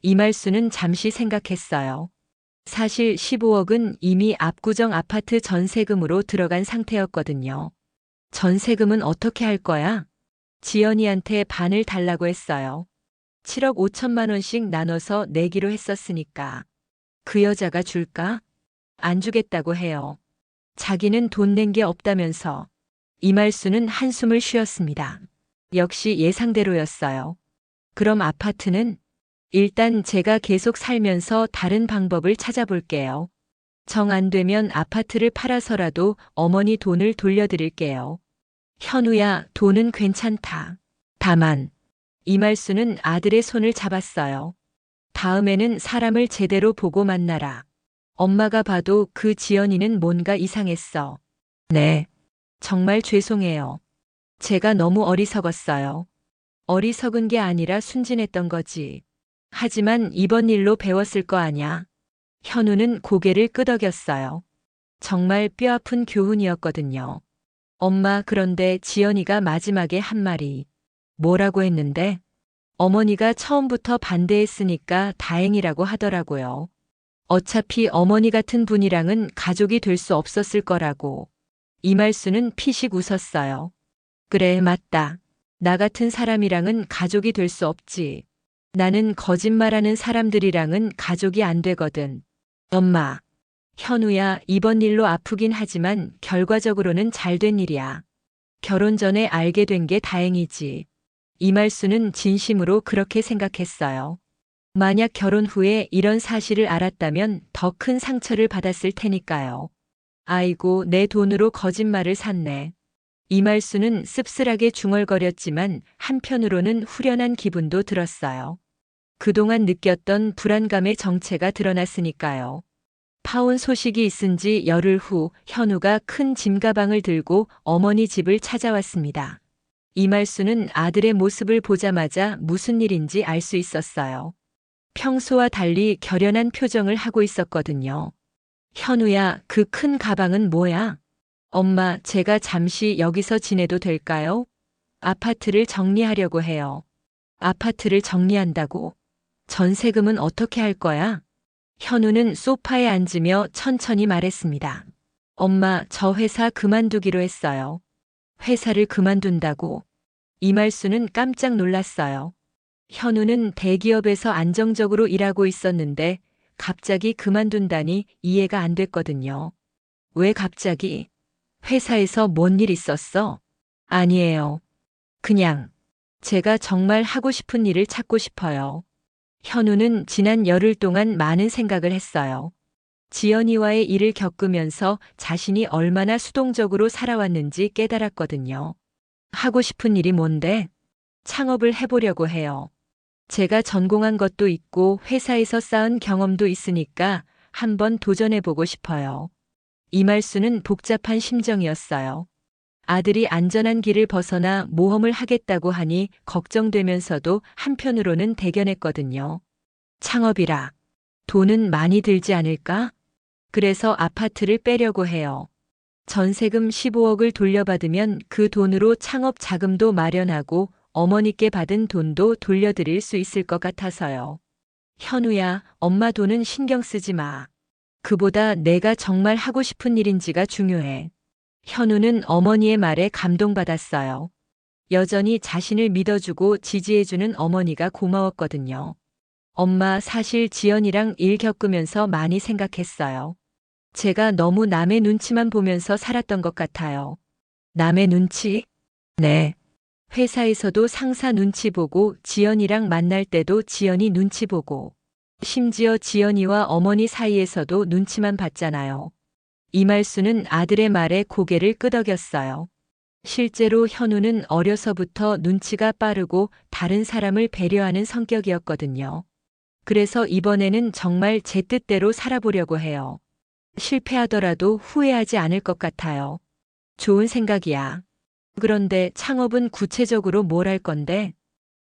이말수는 잠시 생각했어요. 사실 15억은 이미 압구정 아파트 전세금으로 들어간 상태였거든요. 전세금은 어떻게 할 거야? 지연이한테 반을 달라고 했어요. 7억 5천만 원씩 나눠서 내기로 했었으니까. 그 여자가 줄까? 안 주겠다고 해요. 자기는 돈 낸 게 없다면서. 이말수는 한숨을 쉬었습니다. 역시 예상대로였어요. 그럼 아파트는? 일단 제가 계속 살면서 다른 방법을 찾아볼게요. 정 안 되면 아파트를 팔아서라도 어머니 돈을 돌려드릴게요. 현우야, 돈은 괜찮다. 다만, 이말수는 아들의 손을 잡았어요. 다음에는 사람을 제대로 보고 만나라. 엄마가 봐도 그 지연이는 뭔가 이상했어. 네. 정말 죄송해요. 제가 너무 어리석었어요. 어리석은 게 아니라 순진했던 거지. 하지만 이번 일로 배웠을 거 아냐. 현우는 고개를 끄덕였어요. 정말 뼈아픈 교훈이었거든요. 엄마, 그런데 지연이가 마지막에 한 말이 뭐라고 했는데? 어머니가 처음부터 반대했으니까 다행이라고 하더라고요. 어차피 어머니 같은 분이랑은 가족이 될 수 없었을 거라고. 이말수는 피식 웃었어요. 그래, 맞다. 나 같은 사람이랑은 가족이 될 수 없지. 나는 거짓말하는 사람들이랑은 가족이 안 되거든. 엄마. 현우야, 이번 일로 아프긴 하지만 결과적으로는 잘 된 일이야. 결혼 전에 알게 된 게 다행이지. 이말수는 진심으로 그렇게 생각했어요. 만약 결혼 후에 이런 사실을 알았다면 더 큰 상처를 받았을 테니까요. 아이고, 내 돈으로 거짓말을 샀네. 이말수는 씁쓸하게 중얼거렸지만 한편으로는 후련한 기분도 들었어요. 그동안 느꼈던 불안감의 정체가 드러났으니까요. 파혼 소식이 있은 지 열흘 후 현우가 큰 짐가방을 들고 어머니 집을 찾아왔습니다. 이말수는 아들의 모습을 보자마자 무슨 일인지 알 수 있었어요. 평소와 달리 결연한 표정을 하고 있었거든요. 현우야, 그 큰 가방은 뭐야? 엄마, 제가 잠시 여기서 지내도 될까요? 아파트를 정리하려고 해요. 아파트를 정리한다고? 전세금은 어떻게 할 거야? 현우는 소파에 앉으며 천천히 말했습니다. 엄마, 저 회사 그만두기로 했어요. 회사를 그만둔다고? 이말수는 깜짝 놀랐어요. 현우는 대기업에서 안정적으로 일하고 있었는데 갑자기 그만둔다니 이해가 안 됐거든요. 왜 갑자기? 회사에서 뭔 일 있었어? 아니에요. 그냥 제가 정말 하고 싶은 일을 찾고 싶어요. 현우는 지난 열흘 동안 많은 생각을 했어요. 지연이와의 일을 겪으면서 자신이 얼마나 수동적으로 살아왔는지 깨달았거든요. 하고 싶은 일이 뭔데? 창업을 해보려고 해요. 제가 전공한 것도 있고 회사에서 쌓은 경험도 있으니까 한번 도전해보고 싶어요. 이말수는 복잡한 심정이었어요. 아들이 안전한 길을 벗어나 모험을 하겠다고 하니 걱정되면서도 한편으로는 대견했거든요. 창업이라. 돈은 많이 들지 않을까? 그래서 아파트를 빼려고 해요. 전세금 15억을 돌려받으면 그 돈으로 창업 자금도 마련하고 어머니께 받은 돈도 돌려드릴 수 있을 것 같아서요. 현우야, 엄마 돈은 신경 쓰지 마. 그보다 내가 정말 하고 싶은 일인지가 중요해. 현우는 어머니의 말에 감동받았어요. 여전히 자신을 믿어주고 지지해주는 어머니가 고마웠거든요. 엄마, 사실 지연이랑 일 겪으면서 많이 생각했어요. 제가 너무 남의 눈치만 보면서 살았던 것 같아요. 남의 눈치? 네. 회사에서도 상사 눈치 보고 지연이랑 만날 때도 지연이 눈치 보고 심지어 지연이와 어머니 사이에서도 눈치만 봤잖아요. 이말수는 아들의 말에 고개를 끄덕였어요. 실제로 현우는 어려서부터 눈치가 빠르고 다른 사람을 배려하는 성격이었거든요. 그래서 이번에는 정말 제 뜻대로 살아보려고 해요. 실패하더라도 후회하지 않을 것 같아요. 좋은 생각이야. 그런데 창업은 구체적으로 뭘 할 건데?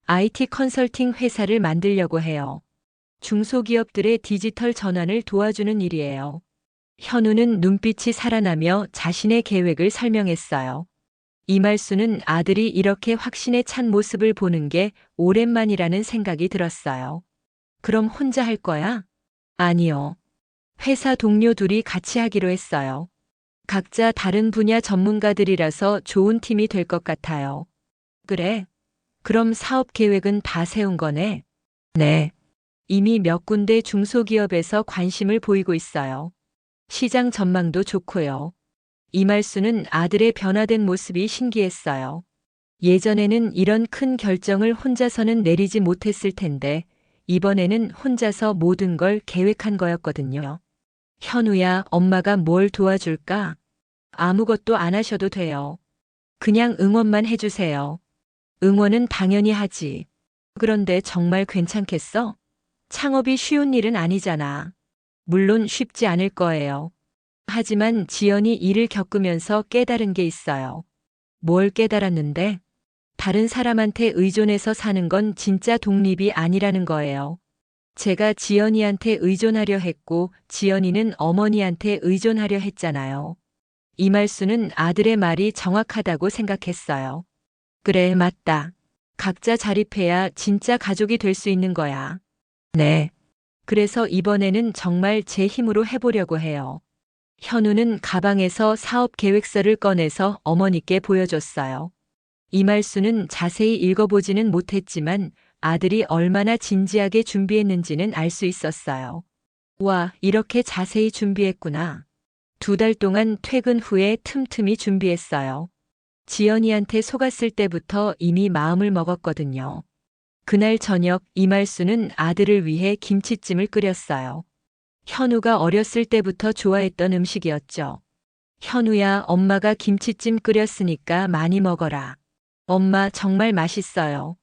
IT 컨설팅 회사를 만들려고 해요. 중소기업들의 디지털 전환을 도와주는 일이에요. 현우는 눈빛이 살아나며 자신의 계획을 설명했어요. 이말수는 아들이 이렇게 확신에 찬 모습을 보는 게 오랜만이라는 생각이 들었어요. 그럼 혼자 할 거야? 아니요. 회사 동료 둘이 같이 하기로 했어요. 각자 다른 분야 전문가들이라서 좋은 팀이 될 것 같아요. 그래? 그럼 사업 계획은 다 세운 거네? 네. 이미 몇 군데 중소기업에서 관심을 보이고 있어요. 시장 전망도 좋고요. 이말수는 아들의 변화된 모습이 신기했어요. 예전에는 이런 큰 결정을 혼자서는 내리지 못했을 텐데 이번에는 혼자서 모든 걸 계획한 거였거든요. 현우야, 엄마가 뭘 도와줄까? 아무것도 안 하셔도 돼요. 그냥 응원만 해주세요. 응원은 당연히 하지. 그런데 정말 괜찮겠어? 창업이 쉬운 일은 아니잖아. 물론 쉽지 않을 거예요. 하지만 지연이 일을 겪으면서 깨달은 게 있어요. 뭘 깨달았는데? 다른 사람한테 의존해서 사는 건 진짜 독립이 아니라는 거예요. 제가 지연이한테 의존하려 했고 지연이는 어머니한테 의존하려 했잖아요. 이말수는 아들의 말이 정확하다고 생각했어요. 그래, 맞다. 각자 자립해야 진짜 가족이 될 수 있는 거야. 네. 그래서 이번에는 정말 제 힘으로 해보려고 해요. 현우는 가방에서 사업 계획서를 꺼내서 어머니께 보여줬어요. 이말수는 자세히 읽어보지는 못했지만 아들이 얼마나 진지하게 준비했는지는 알 수 있었어요. 와, 이렇게 자세히 준비했구나. 2달 동안 퇴근 후에 틈틈이 준비했어요. 지연이한테 속았을 때부터 이미 마음을 먹었거든요. 그날 저녁 이말수는 아들을 위해 김치찜을 끓였어요. 현우가 어렸을 때부터 좋아했던 음식이었죠. 현우야, 엄마가 김치찜 끓였으니까 많이 먹어라. 엄마 정말 맛있어요.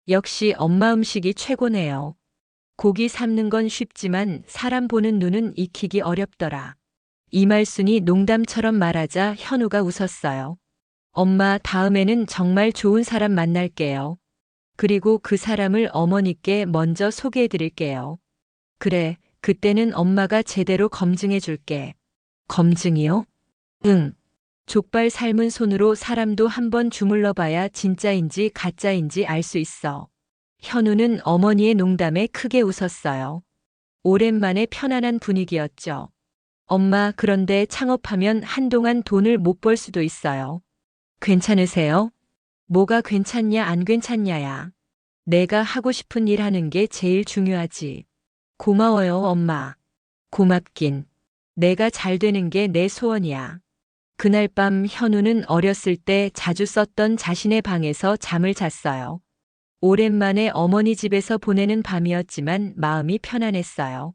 역시 엄마 음식이 최고네요. 고기 삶는 건 쉽지만 사람 보는 눈은 익히기 어렵더라. 이말순이 농담처럼 말하자 현우가 웃었어요. 엄마, 다음에는 정말 좋은 사람 만날게요. 그리고 그 사람을 어머니께 먼저 소개해 드릴게요. 그래, 그때는 엄마가 제대로 검증해 줄게. 검증이요? 응. 족발 삶은 손으로 사람도 한번 주물러 봐야 진짜인지 가짜인지 알 수 있어. 현우는 어머니의 농담에 크게 웃었어요. 오랜만에 편안한 분위기였죠. 엄마, 그런데 창업하면 한동안 돈을 못 벌 수도 있어요. 괜찮으세요? 뭐가 괜찮냐 안 괜찮냐야. 내가 하고 싶은 일 하는 게 제일 중요하지. 고마워요, 엄마. 고맙긴. 내가 잘 되는 게 내 소원이야. 그날 밤 현우는 어렸을 때 자주 썼던 자신의 방에서 잠을 잤어요. 오랜만에 어머니 집에서 보내는 밤이었지만 마음이 편안했어요.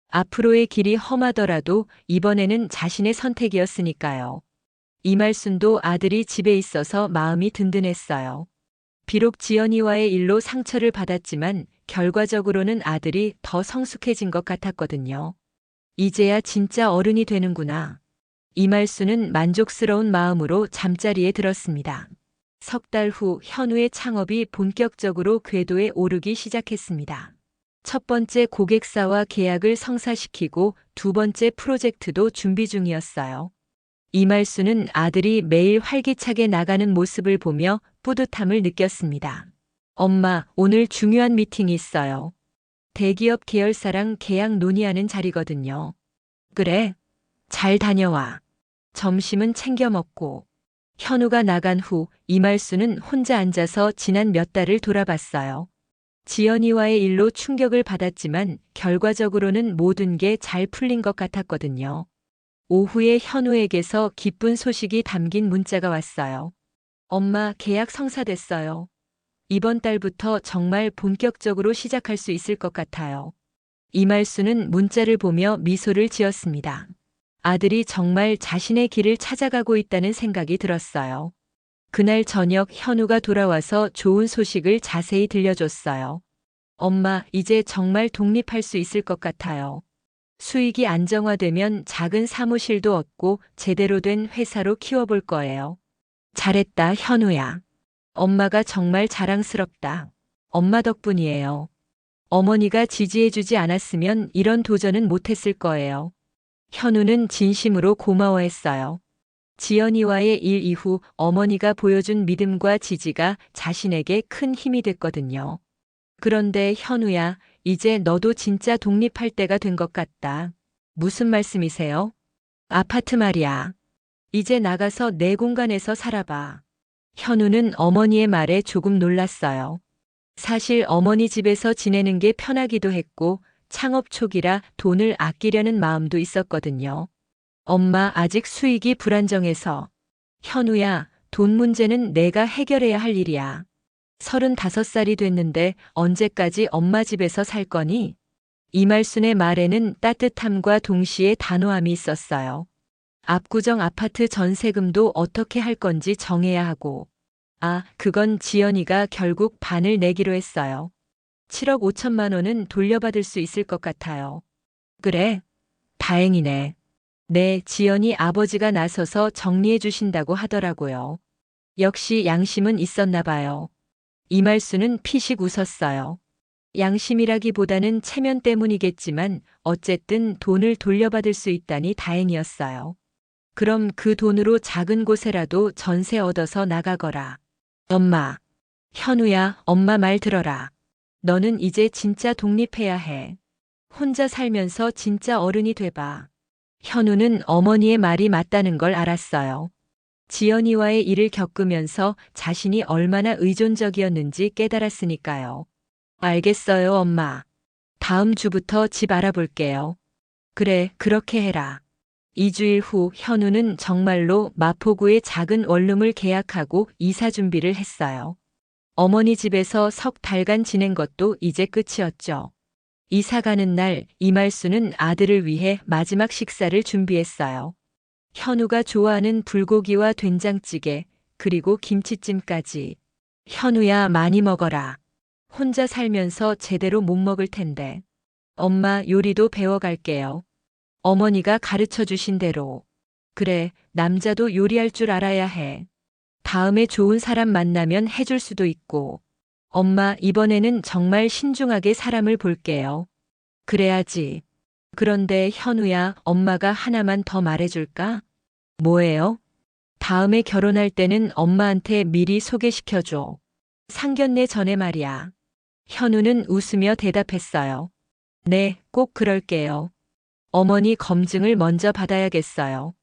앞으로의 길이 험하더라도 이번에는 자신의 선택이었으니까요. 이말순도 아들이 집에 있어서 마음이 든든했어요. 비록 지연이와의 일로 상처를 받았지만 결과적으로는 아들이 더 성숙해진 것 같았거든요. 이제야 진짜 어른이 되는구나. 이말수는 만족스러운 마음으로 잠자리에 들었습니다. 석 달 후 현우의 창업이 본격적으로 궤도에 오르기 시작했습니다. 첫 번째 고객사와 계약을 성사시키고 2번째 프로젝트도 준비 중이었어요. 이말수는 아들이 매일 활기차게 나가는 모습을 보며 뿌듯함을 느꼈습니다. 엄마, 오늘 중요한 미팅이 있어요. 대기업 계열사랑 계약 논의하는 자리거든요. 그래? 잘 다녀와. 점심은 챙겨 먹고. 현우가 나간 후 이말수는 혼자 앉아서 지난 몇 달을 돌아봤어요. 지연이와의 일로 충격을 받았지만 결과적으로는 모든 게 잘 풀린 것 같았거든요. 오후에 현우에게서 기쁜 소식이 담긴 문자가 왔어요. 엄마, 계약 성사됐어요. 이번 달부터 정말 본격적으로 시작할 수 있을 것 같아요. 이말수는 문자를 보며 미소를 지었습니다. 아들이 정말 자신의 길을 찾아가고 있다는 생각이 들었어요. 그날 저녁 현우가 돌아와서 좋은 소식을 자세히 들려줬어요. 엄마, 이제 정말 독립할 수 있을 것 같아요. 수익이 안정화되면 작은 사무실도 얻고 제대로 된 회사로 키워볼 거예요. 잘했다, 현우야. 엄마가 정말 자랑스럽다. 엄마 덕분이에요. 어머니가 지지해주지 않았으면 이런 도전은 못했을 거예요. 현우는 진심으로 고마워했어요. 지연이와의 일 이후 어머니가 보여준 믿음과 지지가 자신에게 큰 힘이 됐거든요. 그런데 현우야, 이제 너도 진짜 독립할 때가 된 것 같다. 무슨 말씀이세요? 아파트 말이야. 이제 나가서 내 공간에서 살아봐. 현우는 어머니의 말에 조금 놀랐어요. 사실 어머니 집에서 지내는 게 편하기도 했고 창업 초기라 돈을 아끼려는 마음도 있었거든요. 엄마, 아직 수익이 불안정해서. 현우야, 돈 문제는 내가 해결해야 할 일이야. 35살이 됐는데 언제까지 엄마 집에서 살 거니? 이말순의 말에는 따뜻함과 동시에 단호함이 있었어요. 압구정 아파트 전세금도 어떻게 할 건지 정해야 하고. 아, 그건 지연이가 결국 반을 내기로 했어요. 7억 5천만 원은 돌려받을 수 있을 것 같아요. 그래? 다행이네. 네, 지연이 아버지가 나서서 정리해 주신다고 하더라고요. 역시 양심은 있었나 봐요. 이말수는 피식 웃었어요. 양심이라기보다는 체면 때문이겠지만 어쨌든 돈을 돌려받을 수 있다니 다행이었어요. 그럼 그 돈으로 작은 곳에라도 전세 얻어서 나가거라. 엄마. 현우야, 엄마 말 들어라. 너는 이제 진짜 독립해야 해. 혼자 살면서 진짜 어른이 돼봐. 현우는 어머니의 말이 맞다는 걸 알았어요. 지연이와의 일을 겪으면서 자신이 얼마나 의존적이었는지 깨달았으니까요. 알겠어요, 엄마. 다음 주부터 집 알아볼게요. 그래, 그렇게 해라. 2주일 후 현우는 정말로 마포구의 작은 원룸을 계약하고 이사 준비를 했어요. 어머니 집에서 석 달간 지낸 것도 이제 끝이었죠. 이사 가는 날 이말수는 아들을 위해 마지막 식사를 준비했어요. 현우가 좋아하는 불고기와 된장찌개, 그리고 김치찜까지. 현우야, 많이 먹어라. 혼자 살면서 제대로 못 먹을 텐데. 엄마, 요리도 배워갈게요. 어머니가 가르쳐 주신 대로. 그래, 남자도 요리할 줄 알아야 해. 다음에 좋은 사람 만나면 해줄 수도 있고. 엄마, 이번에는 정말 신중하게 사람을 볼게요. 그래야지. 그런데 현우야, 엄마가 하나만 더 말해줄까? 뭐예요? 다음에 결혼할 때는 엄마한테 미리 소개시켜줘. 상견례 전에 말이야. 현우는 웃으며 대답했어요. 네, 꼭 그럴게요. 어머니 검증을 먼저 받아야겠어요.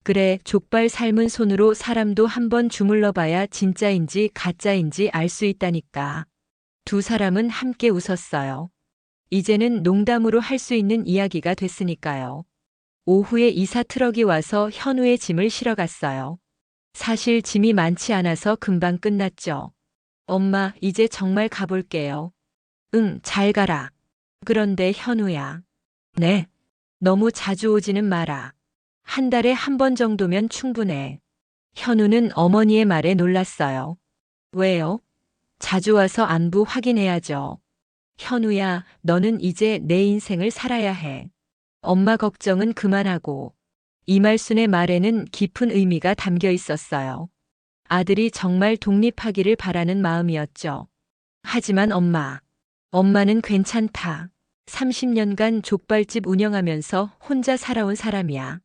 그래, 족발 삶은 손으로 사람도 한번 주물러 봐야 진짜인지 가짜인지 알 수 있다니까. 두 사람은 함께 웃었어요. 이제는 농담으로 할 수 있는 이야기가 됐으니까요. 오후에 이사 트럭이 와서 현우의 짐을 실어 갔어요. 사실 짐이 많지 않아서 금방 끝났죠. 엄마, 이제 정말 가볼게요. 응, 잘 가라. 그런데 현우야. 네. 너무 자주 오지는 마라. 한 달에 한 번 정도면 충분해. 현우는 어머니의 말에 놀랐어요. 왜요? 자주 와서 안부 확인해야죠. 현우야, 너는 이제 내 인생을 살아야 해. 엄마 걱정은 그만하고. 이말순의 말에는 깊은 의미가 담겨 있었어요. 아들이 정말 독립하기를 바라는 마음이었죠. 하지만 엄마는 괜찮다. 30년간 족발집 운영하면서 혼자 살아온 사람이야.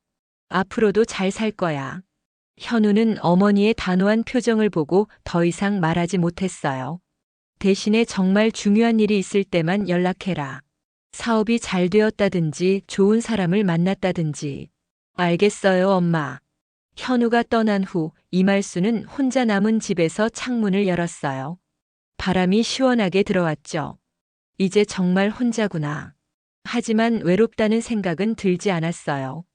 앞으로도 잘 살 거야. 현우는 어머니의 단호한 표정을 보고 더 이상 말하지 못했어요. 대신에 정말 중요한 일이 있을 때만 연락해라. 사업이 잘 되었다든지 좋은 사람을 만났다든지. 알겠어요, 엄마. 현우가 떠난 후 이말수는 혼자 남은 집에서 창문을 열었어요. 바람이 시원하게 들어왔죠. 이제 정말 혼자구나. 하지만 외롭다는 생각은 들지 않았어요.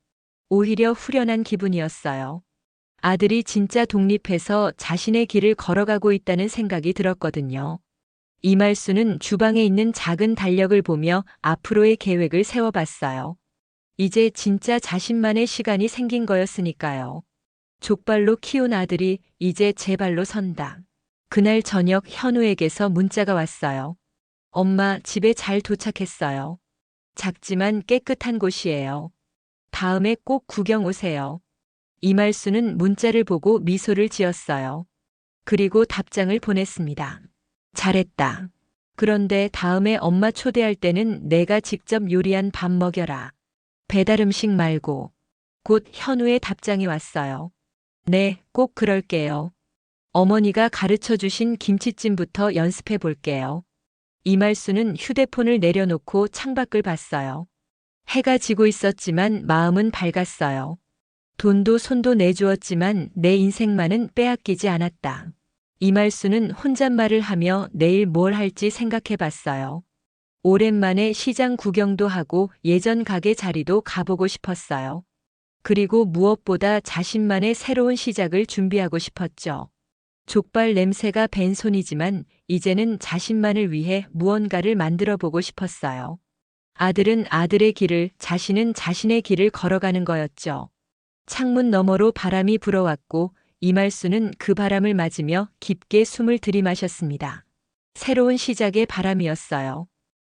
오히려 후련한 기분이었어요. 아들이 진짜 독립해서 자신의 길을 걸어가고 있다는 생각이 들었거든요. 이말수는 주방에 있는 작은 달력을 보며 앞으로의 계획을 세워봤어요. 이제 진짜 자신만의 시간이 생긴 거였으니까요. 족발로 키운 아들이 이제 제 발로 선다. 그날 저녁 현우에게서 문자가 왔어요. 엄마, 집에 잘 도착했어요. 작지만 깨끗한 곳이에요. 다음에 꼭 구경 오세요. 이말수는 문자를 보고 미소를 지었어요. 그리고 답장을 보냈습니다. 잘했다. 그런데 다음에 엄마 초대할 때는 내가 직접 요리한 밥 먹여라. 배달 음식 말고. 곧 현우의 답장이 왔어요. 네, 꼭 그럴게요. 어머니가 가르쳐 주신 김치찜부터 연습해 볼게요. 이말수는 휴대폰을 내려놓고 창밖을 봤어요. 해가 지고 있었지만 마음은 밝았어요. 돈도 손도 내주었지만 내 인생만은 빼앗기지 않았다. 이말수는 혼잣말을 하며 내일 뭘 할지 생각해 봤어요. 오랜만에 시장 구경도 하고 예전 가게 자리도 가보고 싶었어요. 그리고 무엇보다 자신만의 새로운 시작을 준비하고 싶었죠. 족발 냄새가 밴 손이지만 이제는 자신만을 위해 무언가를 만들어 보고 싶었어요. 아들은 아들의 길을, 자신은 자신의 길을 걸어가는 거였죠. 창문 너머로 바람이 불어왔고 이말수는 그 바람을 맞으며 깊게 숨을 들이마셨습니다. 새로운 시작의 바람이었어요.